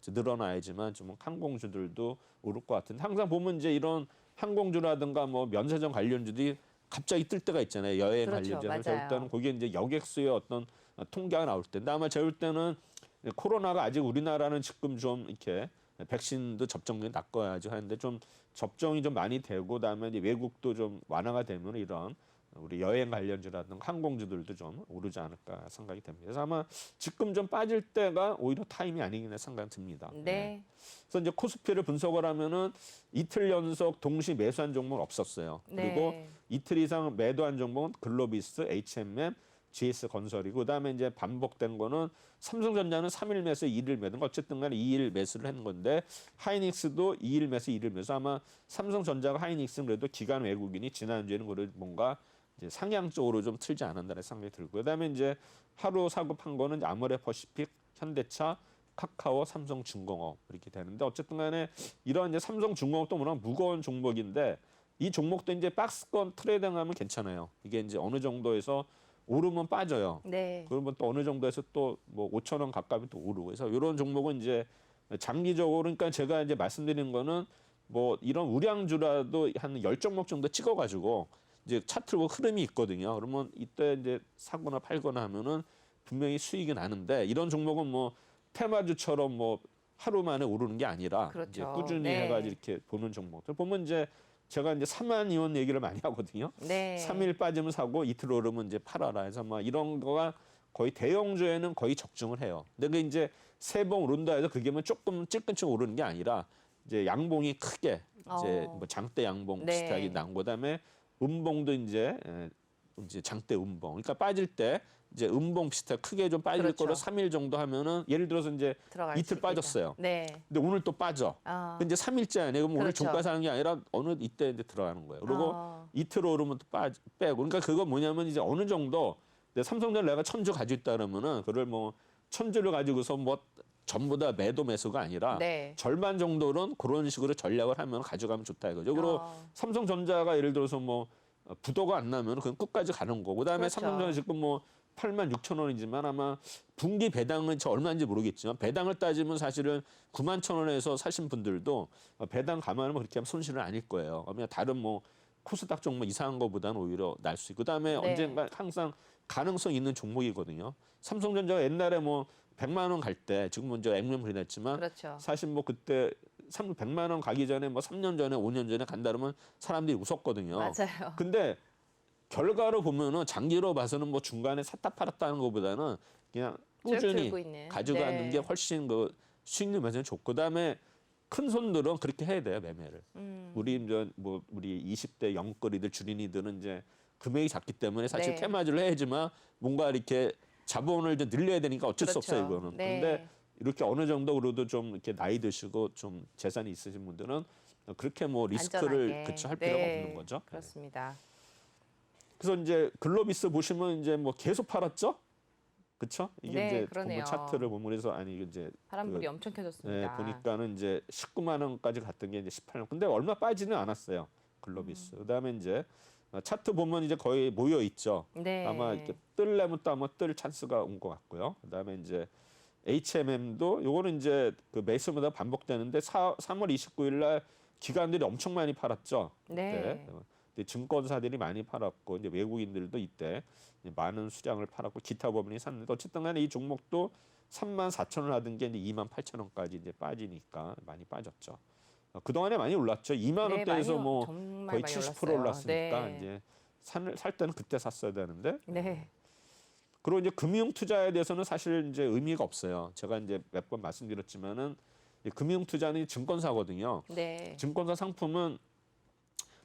늘어나야지만 좀 항공주들도 오를 것 같은데 항상 보면 이제 이런 항공주라든가 뭐 면세점 관련주들이 갑자기 뜰 때가 있잖아요. 여행 그렇죠, 관련주. 맞아요. 제가 볼 때는 거기에 이제 여객 수요 어떤 통계가 나올 텐데 아마 제가 볼 때는 코로나가 아직 우리나라는 지금 좀 이렇게 백신도 접종이 났고야지 하는데 좀 접종이 좀 많이 되고 그다음에 이제 외국도 좀 완화가 되면 이런 우리 여행 관련주라든가 항공주들도 좀 오르지 않을까 생각이 됩니다. 그래서 아마 지금 좀 빠질 때가 오히려 타임이 아니겠나 생각이 듭니다. 네. 그래서 이제 코스피를 분석을 하면은 이틀 연속 동시 매수한 종목은 없었어요. 그리고 네. 이틀 이상 매도한 종목은 글로비스, H&M, GS건설이고 그다음에 이제 반복된 거는 삼성전자는 3일 매수, 2일 매도. 어쨌든 간에 2일 매수를 하는 건데 하이닉스도 2일 매수, 1일 매수. 아마 삼성전자가 하이닉스는 그래도 기관 외국인이 지난주에는 그래도 뭔가 이제 상향적으로 좀 틀지 않았다는 생각이 들고 그다음에 이제 하루 사고판 거는 이제 아모레퍼시픽, 현대차, 카카오, 삼성중공업 이렇게 되는데 어쨌든 간에 이런 이제 삼성중공업도 워낙 무거운 종목인데 이 종목도 이제 박스권 트레이딩하면 괜찮아요. 이게 이제 어느 정도에서 오르면 빠져요. 네. 그러면 또 어느 정도에서 또 뭐 5천 원 가까이 또 오르고 그래서 이런 종목은 이제 장기적으로 그러니까 제가 이제 말씀드리는 거는 뭐 이런 우량주라도 한 10종목 정도 찍어가지고 이제 차트 뭐 흐름이 있거든요. 그러면 이때 이제 사거나 팔거나 하면은 분명히 수익이 나는데 이런 종목은 뭐 테마주처럼 뭐 하루 만에 오르는 게 아니라 그렇죠. 이제 꾸준히 네. 해가지고 이렇게 보는 종목들 보면 이제 제가 이제 3만 이원 얘기를 많이 하거든요. 네. 3일 빠지면 사고 이틀 오르면 이제 팔아라 해서 막 이런 거가 거의 대형주에는 거의 적중을 해요. 근데 그 이제 세 번 오른다 해서 그게 뭐 조금 찔끔찔끔 오르는 게 아니라 이제 양봉이 크게 이제 뭐 장대 양봉 네. 비슷하게 나온 그다음에 음봉도 이제 장대 음봉. 그러니까 빠질 때 이제 음봉 비슷하게 크게 좀 빠질 그렇죠. 거를 3일 정도 하면은 예를 들어서 이제 들어갈 수 이틀 있겠다. 빠졌어요. 네. 근데 오늘 또 빠져. 아. 근데 3일째 아니에요. 그럼 오늘 그렇죠. 종가 사는 게 아니라 어느 이때 이제 들어가는 거예요. 그리고 아. 이틀 오르면 또 빼고. 그러니까 그거 뭐냐면 이제 어느 정도 삼성전자 내가 1000주 가지고 있다 그러면은 그걸 뭐 1000주를 가지고서 뭐 전부 다 매도 매수가 아니라 네. 절반 정도는 그런 식으로 전략을 하면 가져가면 좋다 이거죠. 그리고 아. 삼성전자가 예를 들어서 뭐 부도가 안 나면 그냥 끝까지 가는 거고. 그다음에 그렇죠. 삼성전자 지금 뭐 86,000원이지만 아마 분기 배당은 저 얼마인지 모르겠지만 배당을 따지면 사실은 91,000원에서 사신 분들도 배당 감안하면 그렇게 하면 손실은 아닐 거예요. 그러면 다른 뭐 코스닥 종목 이상한 거보다는 오히려 날 수 있고 그다음에 네. 언젠가 항상 가능성 있는 종목이거든요. 삼성전자가 옛날에 뭐 100만 원 갈 때 지금 먼저 액면 그랬지만 그렇죠. 사실 뭐 그때 100만 원 가기 전에 뭐 3년 전에 5년 전에 간다 그러면 사람들이 웃었거든요. 맞아요. 근데 결과로 보면은 장기로 봐서는 뭐 중간에 샀다 팔았다는 것보다는 그냥 쭉 꾸준히 들고 있는. 가져가는 네. 게 훨씬 그 수익률 면에서 좋고 그다음에 큰 손들은 그렇게 해야 돼요 매매를. 우리 이제 뭐 우리 20대 영끌이들 주린이들은 이제 금액이 작기 때문에 사실 네. 테마주를 해야지만 뭔가 이렇게 자본을 좀 늘려야 되니까 어쩔 수 그렇죠. 없어요 이거는. 네. 근데 이렇게 어느 정도로도 좀 이렇게 나이 드시고 좀 재산이 있으신 분들은 그렇게 뭐 리스크를 안전하게. 그쵸 할 네. 필요가 없는 거죠. 그렇습니다. 그래서 이제 글로비스 보시면 이제 뭐 계속 팔았죠, 그렇죠? 이게 네, 이제 그러네요. 차트를 보면 그래서 아니 이제 바람불이 그, 엄청 네, 켜졌습니다. 보니까는 이제 19만 원까지 갔던 게 이제 18만. 근데 얼마 빠지는 않았어요, 글로비스. 그다음에 이제 차트 보면 이제 거의 모여 있죠. 네. 아마 이렇게 뜰려면 또 아마 뜰 찬스가 온 것 같고요. 그다음에 이제 HMM도 요거는 이제 그 매수마다 반복되는데 3월 29일 날 기관들이 엄청 많이 팔았죠. 네. 그때. 근데 증권사들이 많이 팔았고 이제 외국인들도 이때 많은 수량을 팔았고 기타 법인이 샀는데 어쨌든 간에 이 종목도 34,000원 하던 게 이제 28,000원까지 이제 빠지니까 많이 빠졌죠. 그동안에 많이 올랐죠. 2만 네, 원대에서 많이, 뭐 정말 거의 많이 70% 올랐어요. 올랐으니까 네. 이제 살 때는 그때 샀어야 되는데. 네. 그리고 이제 금융 투자에 대해서는 사실 이제 의미가 없어요. 제가 이제 몇 번 말씀드렸지만은 금융 투자는 증권사거든요. 네. 증권사 상품은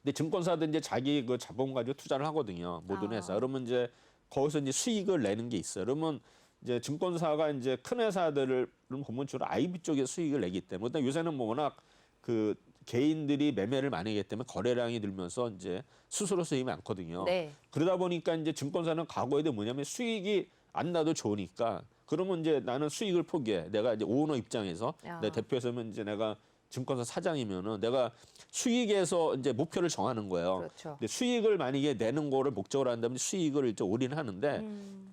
근데 증권사도 이제 자기 그 자본 가지고 투자를 하거든요. 모든 회사. 그러면 이제 거기서 이제 수익을 내는 게 있어요. 그러면 이제 증권사가 이제 큰 회사들을 보면 주로 IB 쪽에 수익을 내기 때문에 근데 요새는 뭐 워낙 그 개인들이 매매를 많이 하기 때문에 거래량이 늘면서 이제 수수료 수익이 많거든요. 네. 그러다 보니까 이제 증권사는 과거에도 뭐냐면 수익이 안 나도 좋으니까 그러면 이제 나는 수익을 포기해. 내가 이제 오너 입장에서 야. 내 대표에서면 이제 내가 증권사 사장이면은 내가 수익에서 이제 목표를 정하는 거예요. 그렇죠. 근데 수익을 만약에 내는 거를 목적으로 한다면 수익을 이제 올인하는데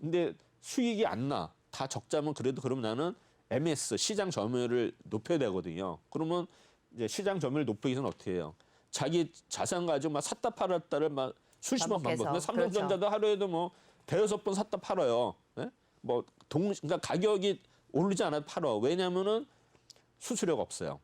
근데 수익이 안 나. 다 적자면 그래도 그럼 나는 MS 시장 점유율을 높여야 되거든요. 그러면 이제 시장 점유율 높이기 위해서는 어떻게 해요? 자기 자산 가지고 막 샀다 팔았다를 막 수십 번 반복. 근데 반복해서. 삼성전자도 그렇죠. 하루에도 뭐 대여섯 번 샀다 팔아요. 예? 뭐 그러니까 가격이 오르지 않아도 팔아. 왜냐면은 수수료가 없어요.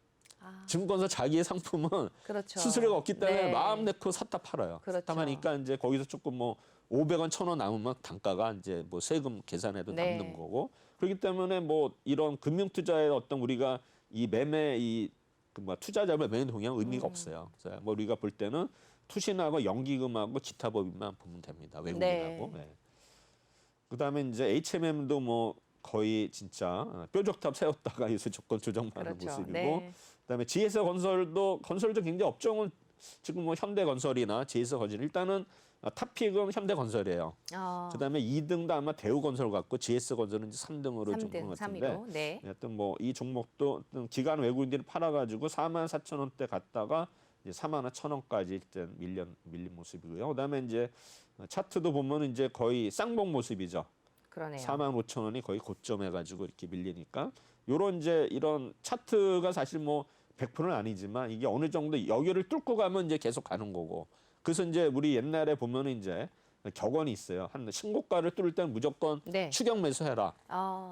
증권사 자기의 상품은 그렇죠. 수수료가 없기 때문에 네. 마음 놓고 샀다 팔아요. 그렇죠. 샀다 파니까 이제 거기서 조금 뭐 500원, 1,000원 남으면 단가가 이제 뭐 세금 계산해도 네. 남는 거고. 그렇기 때문에 뭐 이런 금융 투자의 어떤 우리가 이 매매 뭐 투자자별 매매 동향 의미가 없어요. 그래서 뭐 우리가 볼 때는 투신하고 연기금하고 기타 법인만 보면 됩니다. 외국인하고. 네. 그다음에 이제 HMM도 뭐 거의 진짜 뾰족탑 세웠다가 요새 조건 조정하는 그렇죠. 모습이고, 네. 그다음에 GS건설도 굉장히 업종은 지금 뭐 현대건설이나 GS건설 일단은 탑픽은 현대건설이에요. 그다음에 2등도 아마 대우건설 같고 GS건설은 이제 3등으로 좀 보는 것 3등, 같은데. 3위로. 네. 하여튼 뭐 이 종목도 기관 외국인들이 팔아가지고 44,000원대 갔다가 이제 41,000원까지 일단 밀린 모습이고요. 그다음에 이제 차트도 보면 이제 거의 쌍봉 모습이죠. 그러네요. 45,000원이 거의 고점해가지고 이렇게 밀리니까 요런 이제 이런 차트가 사실 뭐 100%는 아니지만 이게 어느 정도 여기를 뚫고 가면 이제 계속 가는 거고. 그래서 이제 우리 옛날에 보면은 이제 격언이 있어요. 한 신고가를 뚫을 때는 무조건 네. 추격 매수해라.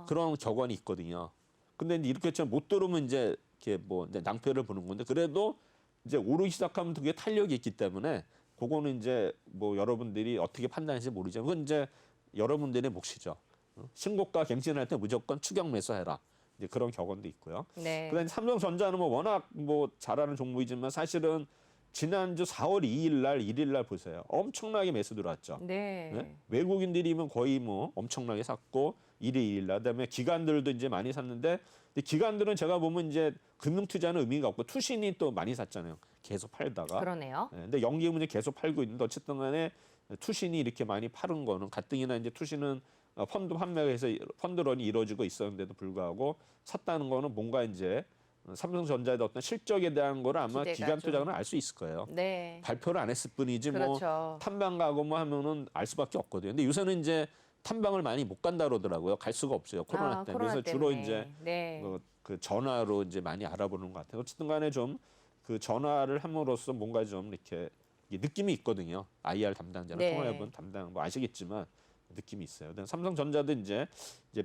그런 격언이 있거든요. 근데 이제 이렇게 못 뚫으면 이제 이렇게 뭐 이제 낭패를 보는 건데 그래도 이제 오르기 시작하면 그게 탄력이 있기 때문에 그거는 이제 뭐 여러분들이 어떻게 판단할지 모르지만 그건 이제 여러분들의 몫이죠. 신고가 갱신할 때 무조건 추격 매수해라. 이제 그런 격언도 있고요. 네. 그다음에 삼성전자는 뭐 워낙 뭐 잘하는 종목이지만 사실은 지난주 4월 2일 날 1일 날 보세요. 엄청나게 매수 들어왔죠. 네. 네? 외국인들이면 거의 뭐 엄청나게 샀고 1일 2일 날 그다음에 기관들도 이제 많이 샀는데 기관들은 제가 보면 이제 금융 투자는 의미가 없고 투신이 또 많이 샀잖아요. 계속 팔다가. 그러네요. 네, 근데 연기금은 이제 계속 팔고 있는데 어쨌든 간에 투신이 이렇게 많이 파는 거는 가뜩이나 이제 투신은 펀드 판매가 해서 펀드런이 이루어지고 있었는데도 불구하고 샀다는 거는 뭔가 이제 삼성전자의 어떤 실적에 대한 거를 아마 기대가 기관 좀- 투자가는 알 수 있을 거예요. 네. 발표를 안 했을 뿐이지 그렇죠. 뭐 탐방 가고 뭐 하면은 알 수밖에 없거든요. 근데 요새는 이제 탐방을 많이 못 간다 그러더라고요. 갈 수가 없어요. 코로나 때문에. 그래서 주로 때문에. 이제 네. 그 전화로 이제 많이 알아보는 것 같아요. 어쨌든 간에 좀 그 전화를 함으로써 뭔가 좀 이렇게 느낌이 있거든요. IR 담당자랑 네. 통화해본 담당 뭐 아시겠지만 느낌이 있어요. 근데 삼성전자도 이제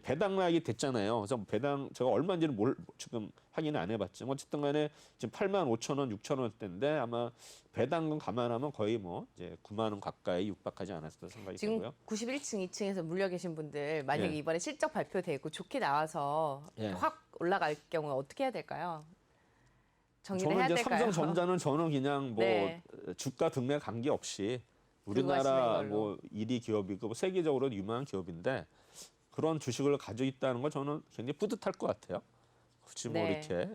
배당락이 됐잖아요. 그래서 배당 제가 얼마인지는 지금 확인을 안 해봤지만 어쨌든 간에 지금 85,000원, 6,000원대인데 아마 배당금 감안하면 거의 뭐 이제 9만 원 가까이 육박하지 않았을 생각이 지금 들고요. 91층, 2층에서 물려 계신 분들 만약에 예. 이번에 실적 발표되고 좋게 나와서 예. 확 올라갈 경우에 어떻게 해야 될까요? 정리를 저는 해야 이제 될까요? 삼성전자는 저는 그냥 뭐 네. 주가 등락 관계없이 들고 우리나라 가시는 걸로. 뭐 1위 기업이고 뭐 세계적으로 유명한 기업인데 그런 주식을 가지고 있다는 건 저는 굉장히 뿌듯할 것 같아요. 굳이 뭐 네. 이렇게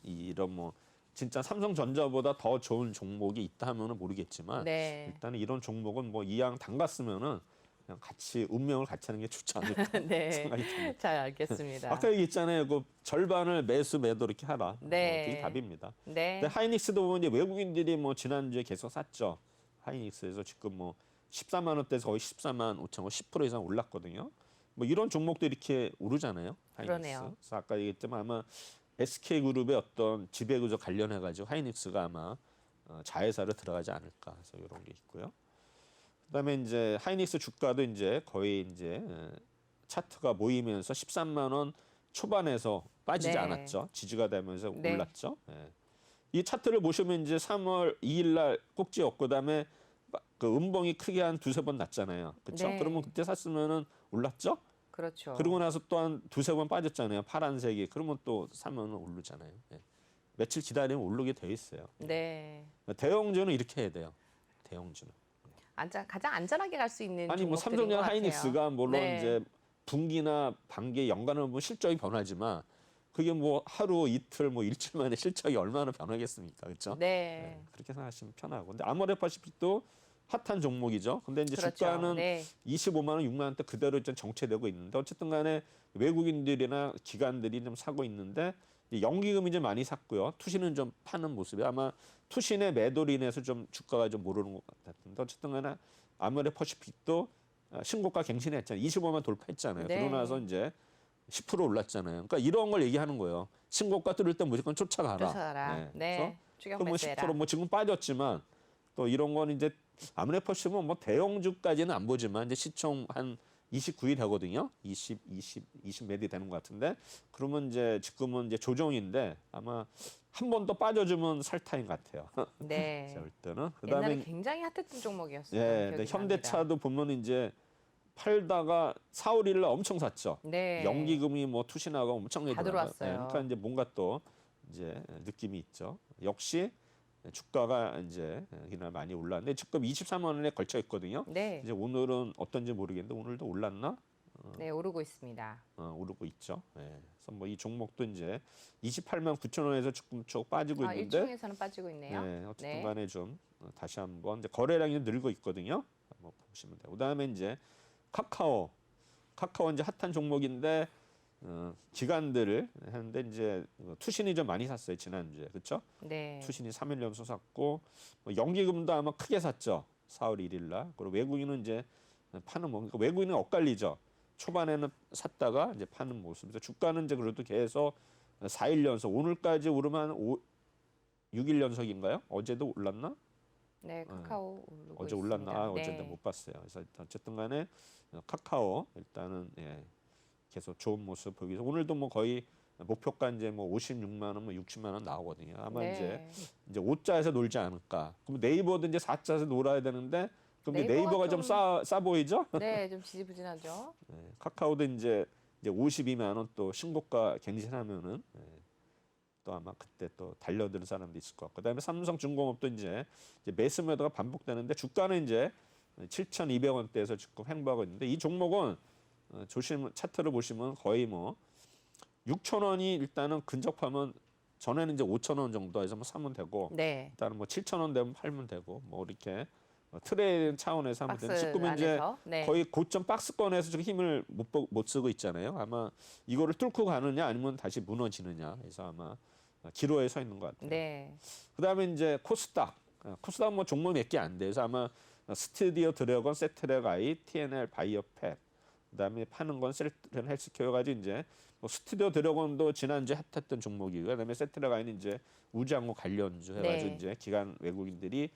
이런 뭐 진짜 삼성전자보다 더 좋은 종목이 있다 하면은 모르겠지만 네. 일단은 이런 종목은 뭐 이왕 담갔으면은 그냥 같이 운명을 같이 하는 게 좋지 않을까 네. 생각이 듭니다. 잘 알겠습니다. 아까 얘기했잖아요. 그 절반을 매수 매도 이렇게 하라. 네. 그게 답입니다. 네. 근데 하이닉스도 보면 이제 외국인들이 뭐 지난주에 계속 샀죠. 하이닉스에서 지금 뭐 14만 원대에서 거의 14만 5천 원, 10% 이상 올랐거든요. 뭐 이런 종목도 이렇게 오르잖아요. 하이닉스. 그러네요. 그래서 아까 얘기했지만 아마 SK그룹의 어떤 지배구조 관련해가지고 하이닉스가 아마 자회사로 들어가지 않을까. 그래서 이런 게 있고요. 그다음에 이제 하이닉스 주가도 이제 거의 이제 차트가 모이면서 13만 원 초반에서 빠지지 네. 않았죠. 지지가 되면서 네. 올랐죠. 예. 이 차트를 보시면 이제 3월 2일 날 꼭지였고 그다음에 그 음봉이 크게 한 두세 번 났잖아요. 그렇죠? 네. 그러면 그때 샀으면은 올랐죠? 그렇죠. 그러고 나서 또 한 두세 번 빠졌잖아요. 파란색이. 그러면 또 사면은 오르잖아요. 예. 며칠 기다리면 오르게 돼 있어요. 네. 대형주는 이렇게 해야 돼요. 대형주는. 가장 안전하게 갈 수 있는 아니 뭐 종목들인 삼성전 것 같아요. 하이닉스가 물론 네. 이제 분기나 반기 연간을 보면 실적이 변하지만 그게 뭐 하루 이틀 뭐 일주일 만에 실적이 얼마나 변하겠습니까, 그렇죠? 네. 그렇게 생각하시면 편하고. 근데 아모레파시픽도 핫한 종목이죠. 근데 이제 그렇죠. 주가는 네. 25만 원, 6만 원대 그대로 좀 정체되고 있는데 어쨌든 간에 외국인들이나 기관들이 좀 사고 있는데 연기금이 좀 많이 샀고요. 투신은 좀 파는 모습이 아마 투신의 매도로 인해서 좀 주가가 좀 오르는 것 같은데 어쨌든 간에 아모레퍼시픽도 신고가 갱신했잖아요. 25만 돌파했잖아요. 네. 그러고 나서 이제 10% 올랐잖아요. 그러니까 이런 걸 얘기하는 거예요. 신고가 뚫을 때 무조건 쫓아가라. 쫓아가라. 네. 그래서 추격 그럼 뭐 매수해라. 10%뭐 지금 빠졌지만 또 이런 건 이제 아모레퍼시픽은 뭐 대형주까지는 안 보지만 이제 시총 한 29일 되거든요. 20 매디 되는 것 같은데 그러면 이제 지금은 이제 조정인데 아마 한 번 더 빠져주면 살 타임 같아요. 네. 제가 볼 때는. 옛날에 그다음에 굉장히 핫했던 종목이었어요. 예, 기억이 근데 현대차도 납니다. 보면 이제 팔다가 4, 5일 날 엄청 샀죠. 네. 연기금이 뭐 투신하고 엄청 다 들어왔어요. 그러니까 이제 뭔가 또 이제 느낌이 있죠. 역시 주가가 이제 이날 많이 올랐는데 지금 23만 원에 걸쳐 있거든요. 네. 이제 오늘은 어떤지 모르겠는데 오늘도 올랐나? 네, 오르고 있습니다. 오르고 있죠. 예. 그래서 뭐 이 종목도 이제 28만 9천 원에서 조금 쭉 빠지고 아, 있는데 일종에서는 빠지고 있네요. 네, 어쨌든 네. 간에 좀 다시 한번 이제 거래량이 늘고 있거든요. 한번 보시면 돼요. 그다음에 이제 카카오 이제 핫한 종목인데 기관들을 했는데 이제 투신이 좀 많이 샀어요 지난주에 그렇죠? 네. 투신이 3일 연속 샀고 뭐 연기금도 아마 크게 샀죠 4월 1일 날. 그리고 외국인은 이제 파는 뭐 그러니까 외국인은 엇갈리죠. 초반에는 샀다가 이제 파는 모습에서 주가는 이제 그래도 계속 4일 연속 오늘까지 오르면 6일 연속인가요? 어제도 올랐나? 네, 카카오 오르고 어제 있습니다. 올랐나? 아, 어제 네. 못 봤어요. 그래서 어쨌든 간에 카카오 일단은 예, 계속 좋은 모습 보이기 위해서 오늘도 뭐 거의 목표가 이제 뭐 56만 원, 뭐 60만 원 나오거든요. 아마 네. 이제 5자에서 놀지 않을까. 그럼 네이버도 이제 4자에서 놀아야 되는데 그럼 이제 네이버가 네이버가 좀 싸 보이죠? 네, 좀 지지부진하죠. 네, 카카오도 이제 52만 원 또 신고가 갱신하면은 또 아마 그때 또 달려드는 사람도 있을 것 같고 그다음에 삼성중공업도 이제 매수 매도가 반복되는데 주가는 이제 7,200원대에서 지금 횡보하고 있는데 이 종목은 차트를 보시면 거의 뭐 6,000원이 일단은 근접하면 전에는 이제 5,000원 정도에서 뭐 사면 되고 네. 일단은 뭐 7,000원 되면 팔면 되고 뭐 이렇게 트레이드 차원에서 하면 박스 되는데 지금 이제 안에서. 네. 거의 고점 박스권에서 지금 힘을 못 쓰고 있잖아요. 아마 이거를 뚫고 가느냐 아니면 다시 무너지느냐. 그래서 아마 기로에 서 있는 것 같아요. 네. 그다음에 이제 코스닥 뭐 종목 몇 개 안 돼요. 그래서 아마 스튜디오 드래곤, 세트랙 아이, TNL 바이오팩 그다음에 파는 건 셀트렌 헬스케어 가지고 이제 뭐 스튜디오 드래곤도 지난주에 핫했던 종목이고요. 그다음에 세트랙 아이는 이제 우장호 관련주 해가지고 네. 이제 기관 외국인들이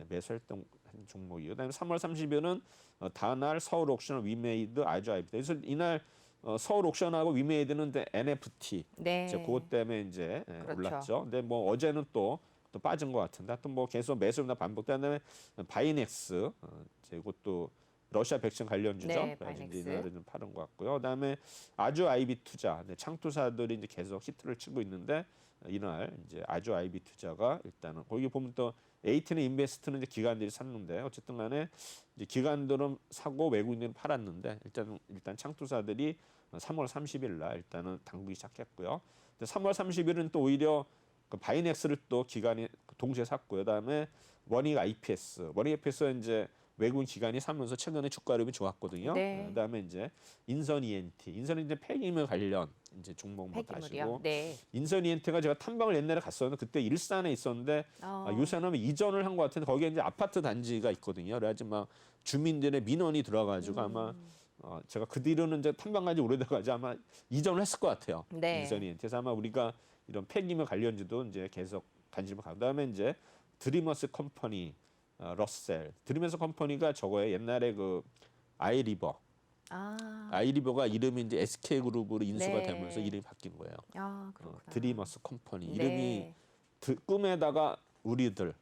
매수했던 종목이고 그다음에 3월 30일은 다날, 서울 옥션, 위메이드, 아주아이비. 그래서 이날 서울 옥션하고 위메이드는 NFT 네. 이제 그것 때문에 이제 그렇죠. 올랐죠. 근데 뭐 어제는 또 빠진 것 같은데 하여튼 뭐 계속 매수나 반복된 다음에 바이넥스 이제 이것도 러시아 백신 관련주죠. 네, 그래서 이제 바이넥스. 이날은 좀 파는 것 같고요. 그다음에 아주 아이비 투자 창투사들이 이제 계속 히트를 치고 있는데 이날 이제 아주 아이비 투자가 일단은 거기 보면 또 에이티는 인베스트는 이제 기관들이 샀는데 어쨌든 간에 이제 기관들은 사고 외국인들은 팔았는데 일단 창투사들이 3월 30일 날 일단은 당기기 시작했고요. 근데 3월 30일은 또 오히려 그 바이넥스를 또 기관이 동시에 샀고요. 그다음에 원익 IPS는 이제 외국인 기관이 사면서 최근에 주가 흐름이 좋았거든요. 네. 그다음에 이제 인선 ENT 이제 폐기물 관련 이제 종목 뭐 폐기물이요. 다시고 네. 인선 ENT가 제가 탐방을 옛날에 갔었는데 그때 일산에 있었는데 요새는 이전을 한 것 같은데 거기에 이제 아파트 단지가 있거든요. 그래가지고 막 주민들의 민원이 들어가지고 아마 제가 그 뒤로는 이제 탐방까지 오래돼가지고 아마 이전을 했을 것 같아요. 네. 인선 ENT. 그래서 아마 우리가 이런 폐기물 관련주도 이제 계속 관심을 가고 그다음에 이제 드리머스 컴퍼니 러셀 드리머스 컴퍼니가 저거에 옛날에 그 아이리버 아이리버가 이름이 이제 SK그룹으로 인수가 네. 되면서 이름이 바뀐 거예요. 아, 그렇구나. 드리머스 컴퍼니 네. 이름이 꿈에다가 우리들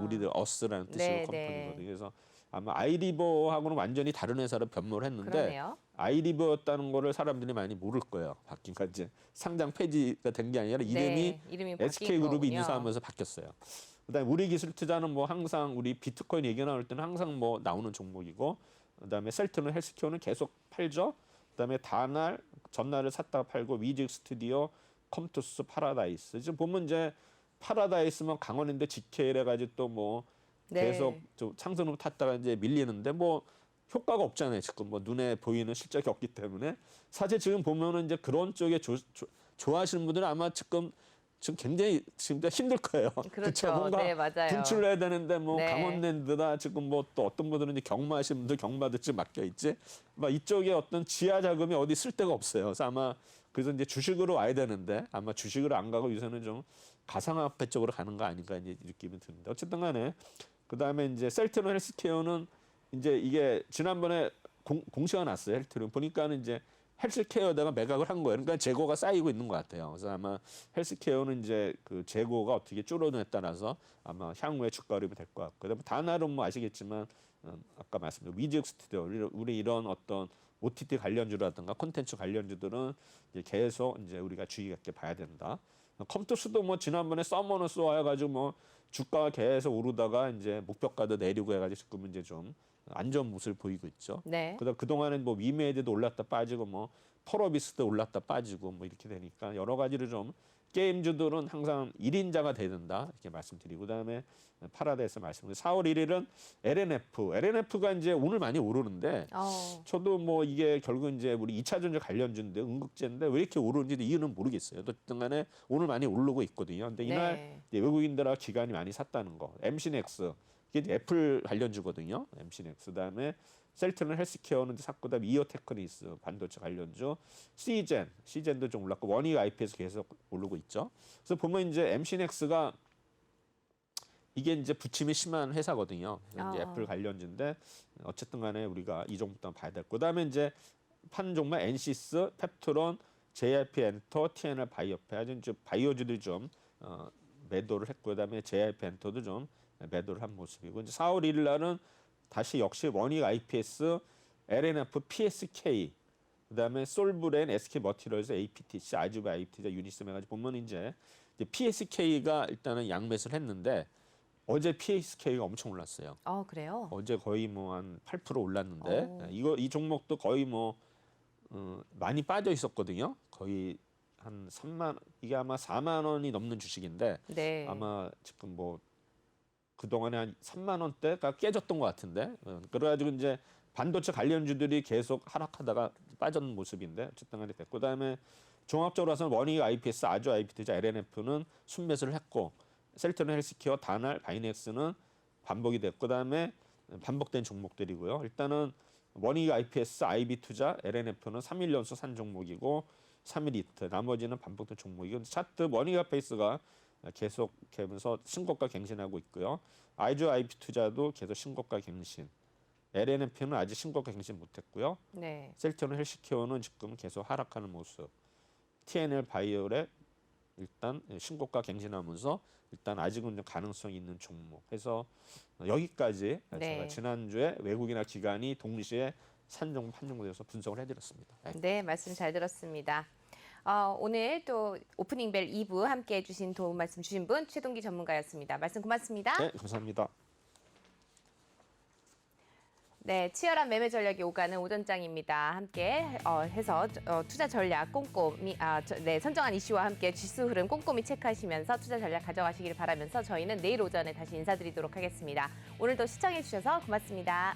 우리들 어스라는 뜻의 네, 컴퍼니거든요. 네. 그래서 아마 아이리버하고는 완전히 다른 회사로 변모를 했는데 그러네요. 아이리버였다는 거를 사람들이 많이 모를 거예요. 바뀐 거 이제 상장 폐지가 된 게 아니라 네, 이름이 바뀐 SK그룹이 거군요. 인수하면서 바뀌었어요. 그다음에 우리기술투자는 뭐 항상 우리 비트코인 얘기 나올 때는 항상 뭐 나오는 종목이고 그다음에 셀트는 헬스케어는 계속 팔죠. 그다음에 다날 전날을 샀다가 팔고 위직 스튜디오, 컴투스, 파라다이스. 지금 보면 이제 파라다이스면 강원인데 GKL 해가지고 또 뭐 네. 계속 좀 상승으로 탔다가 이제 밀리는데 뭐 효과가 없잖아요. 지금 뭐 눈에 보이는 실적이 없기 때문에 사실 지금 보면은 이제 그런 쪽에 좋아하시는 분들은 아마 지금 굉장히 지금 힘들 거예요. 그렇죠. 뭔가 네, 맞아요. 분출을 해야 되는데 뭐 네. 강원랜드다 지금 뭐 또 어떤 분들은 이제 경마하시는 분들 경마도 지금 맡겨 있지. 막 이쪽에 어떤 지하 자금이 어디 쓸 데가 없어요. 그래서 아마 그래서 이제 주식으로 와야 되는데 아마 주식으로 안 가고 요새는 좀 가상화폐 쪽으로 가는 거 아닌가 이제 느낌이 드는데 어쨌든 간에 그다음에 이제 셀트론 헬스케어는 이제 이게 지난번에 공시가 났어요. 헬트론 보니까는 이제 헬스케어에다가 매각을 한 거예요. 그러니까 재고가 쌓이고 있는 것 같아요. 그래서 아마 헬스케어는 이제 그 재고가 어떻게 줄어드느냐에 따라서 아마 향후에 주가 흐름이 될 것 같고, 그다음에 다나름 뭐 아시겠지만 아까 말씀드린 위즈 스튜디오 우리 이런 어떤 OTT 관련주라든가 콘텐츠 관련주들은 이제 계속 이제 우리가 주의 깊게 봐야 된다. 컴투스도 뭐 지난번에 서머너스 와가지고 뭐 주가가 계속 오르다가 이제 목표가도 내리고 해가지고 지금 이제 좀 안 좋은 모습을 보이고 있죠. 네. 그다음 그동안은 뭐 위메이드도 올랐다 빠지고 뭐 펄어비스도 올랐다 빠지고 뭐 이렇게 되니까 여러 가지로 좀 게임주들은 항상 1인자가 돼야 된다 이렇게 말씀드리고, 그다음에 파라다이스 말씀드리고 4월 1일은 LNF가 이제 오늘 많이 오르는데 저도 뭐 이게 결국 이제 우리 2차 전지 관련주인데 응급제인데 왜 이렇게 오르는지 이유는 모르겠어요. 어쨌든 간에 오늘 많이 오르고 있거든요. 근데 이날 네. 이제 외국인들하고 기관이 많이 샀다는 거. MC넥스 이게 이제 애플 관련주거든요. MC넥스 그다음에 셀트론 헬스케어는 샀고, 그다음에 이어테크니스 반도체 관련주, 시젠도 좀 올랐고, 원익 IP에서 계속 오르고 있죠. 그래서 보면 이제 MC넥스가 이게 이제 부침이 심한 회사거든요. 그래서 이제 애플 관련주인데 어쨌든 간에 우리가 이 종목도 봐야 될 거. 그다음에 이제 판 종목 엔시스, 펩트론, JYP 엔터, TNL 바이오페 아주 바이오주들이 좀 매도를 했고, 그다음에 JYP 엔터도 좀 매도를 한 모습이고, 이제 4월 1일 날은 다시 역시 원익 IPS, LNF, PSK, 그다음에 솔브렌, SK 머티리얼즈, APTC, 아주바 IPTC, 유니스메 가지고 보면 이제 PSK가 일단은 양매수를 했는데 어제 PSK가 엄청 올랐어요. 그래요? 어제 거의 뭐 한 8% 올랐는데 이 종목도 거의 뭐 많이 빠져 있었거든요. 거의 한 3만, 이게 아마 4만 원이 넘는 주식인데 네. 아마 지금 뭐 그동안에 한 3만 원대가 깨졌던 것 같은데, 그래가지고 이제 반도체 관련주들이 계속 하락하다가 빠졌는 모습인데 어쨌든 간에 됐고, 그다음에 종합적으로 봐서는 원익 IPS, 아주 IPT자, LNF는 순매수를 했고, 셀트론 헬스케어, 다날, 바이넥스는 반복이 됐고, 그다음에 반복된 종목들이고요. 일단은 원익 IPS, IB투자, LNF는 3일 연속 산 종목이고 3일 이틀, 나머지는 반복된 종목이고, 차트 원익 IPS가 계속 하면서 신고가 갱신하고 있고요. 아이주 IP 투자도 계속 신고가 갱신. LNF는 아직 신고가 갱신 못했고요. 네. 셀트론 헬스케어는 지금 계속 하락하는 모습. TNL 바이오랩 일단 신고가 갱신하면서 일단 아직은 좀 가능성이 있는 종목. 해서 여기까지 네. 제가 지난주에 외국이나 기관이 동시에 산 종목 한 종목에 대해서 분석을 해드렸습니다. 네, 말씀 잘 들었습니다. 오늘 또 오프닝 벨 2부 함께 해주신 도움 말씀 주신 분 최동기 전문가였습니다. 말씀 고맙습니다. 네, 감사합니다. 네, 치열한 매매 전략이 오가는 오전장입니다. 함께 해서 투자 전략 꼼꼼히 선정한 이슈와 함께 지수 흐름 꼼꼼히 체크하시면서 투자 전략 가져가시길 바라면서 저희는 내일 오전에 다시 인사드리도록 하겠습니다. 오늘도 시청해 주셔서 고맙습니다.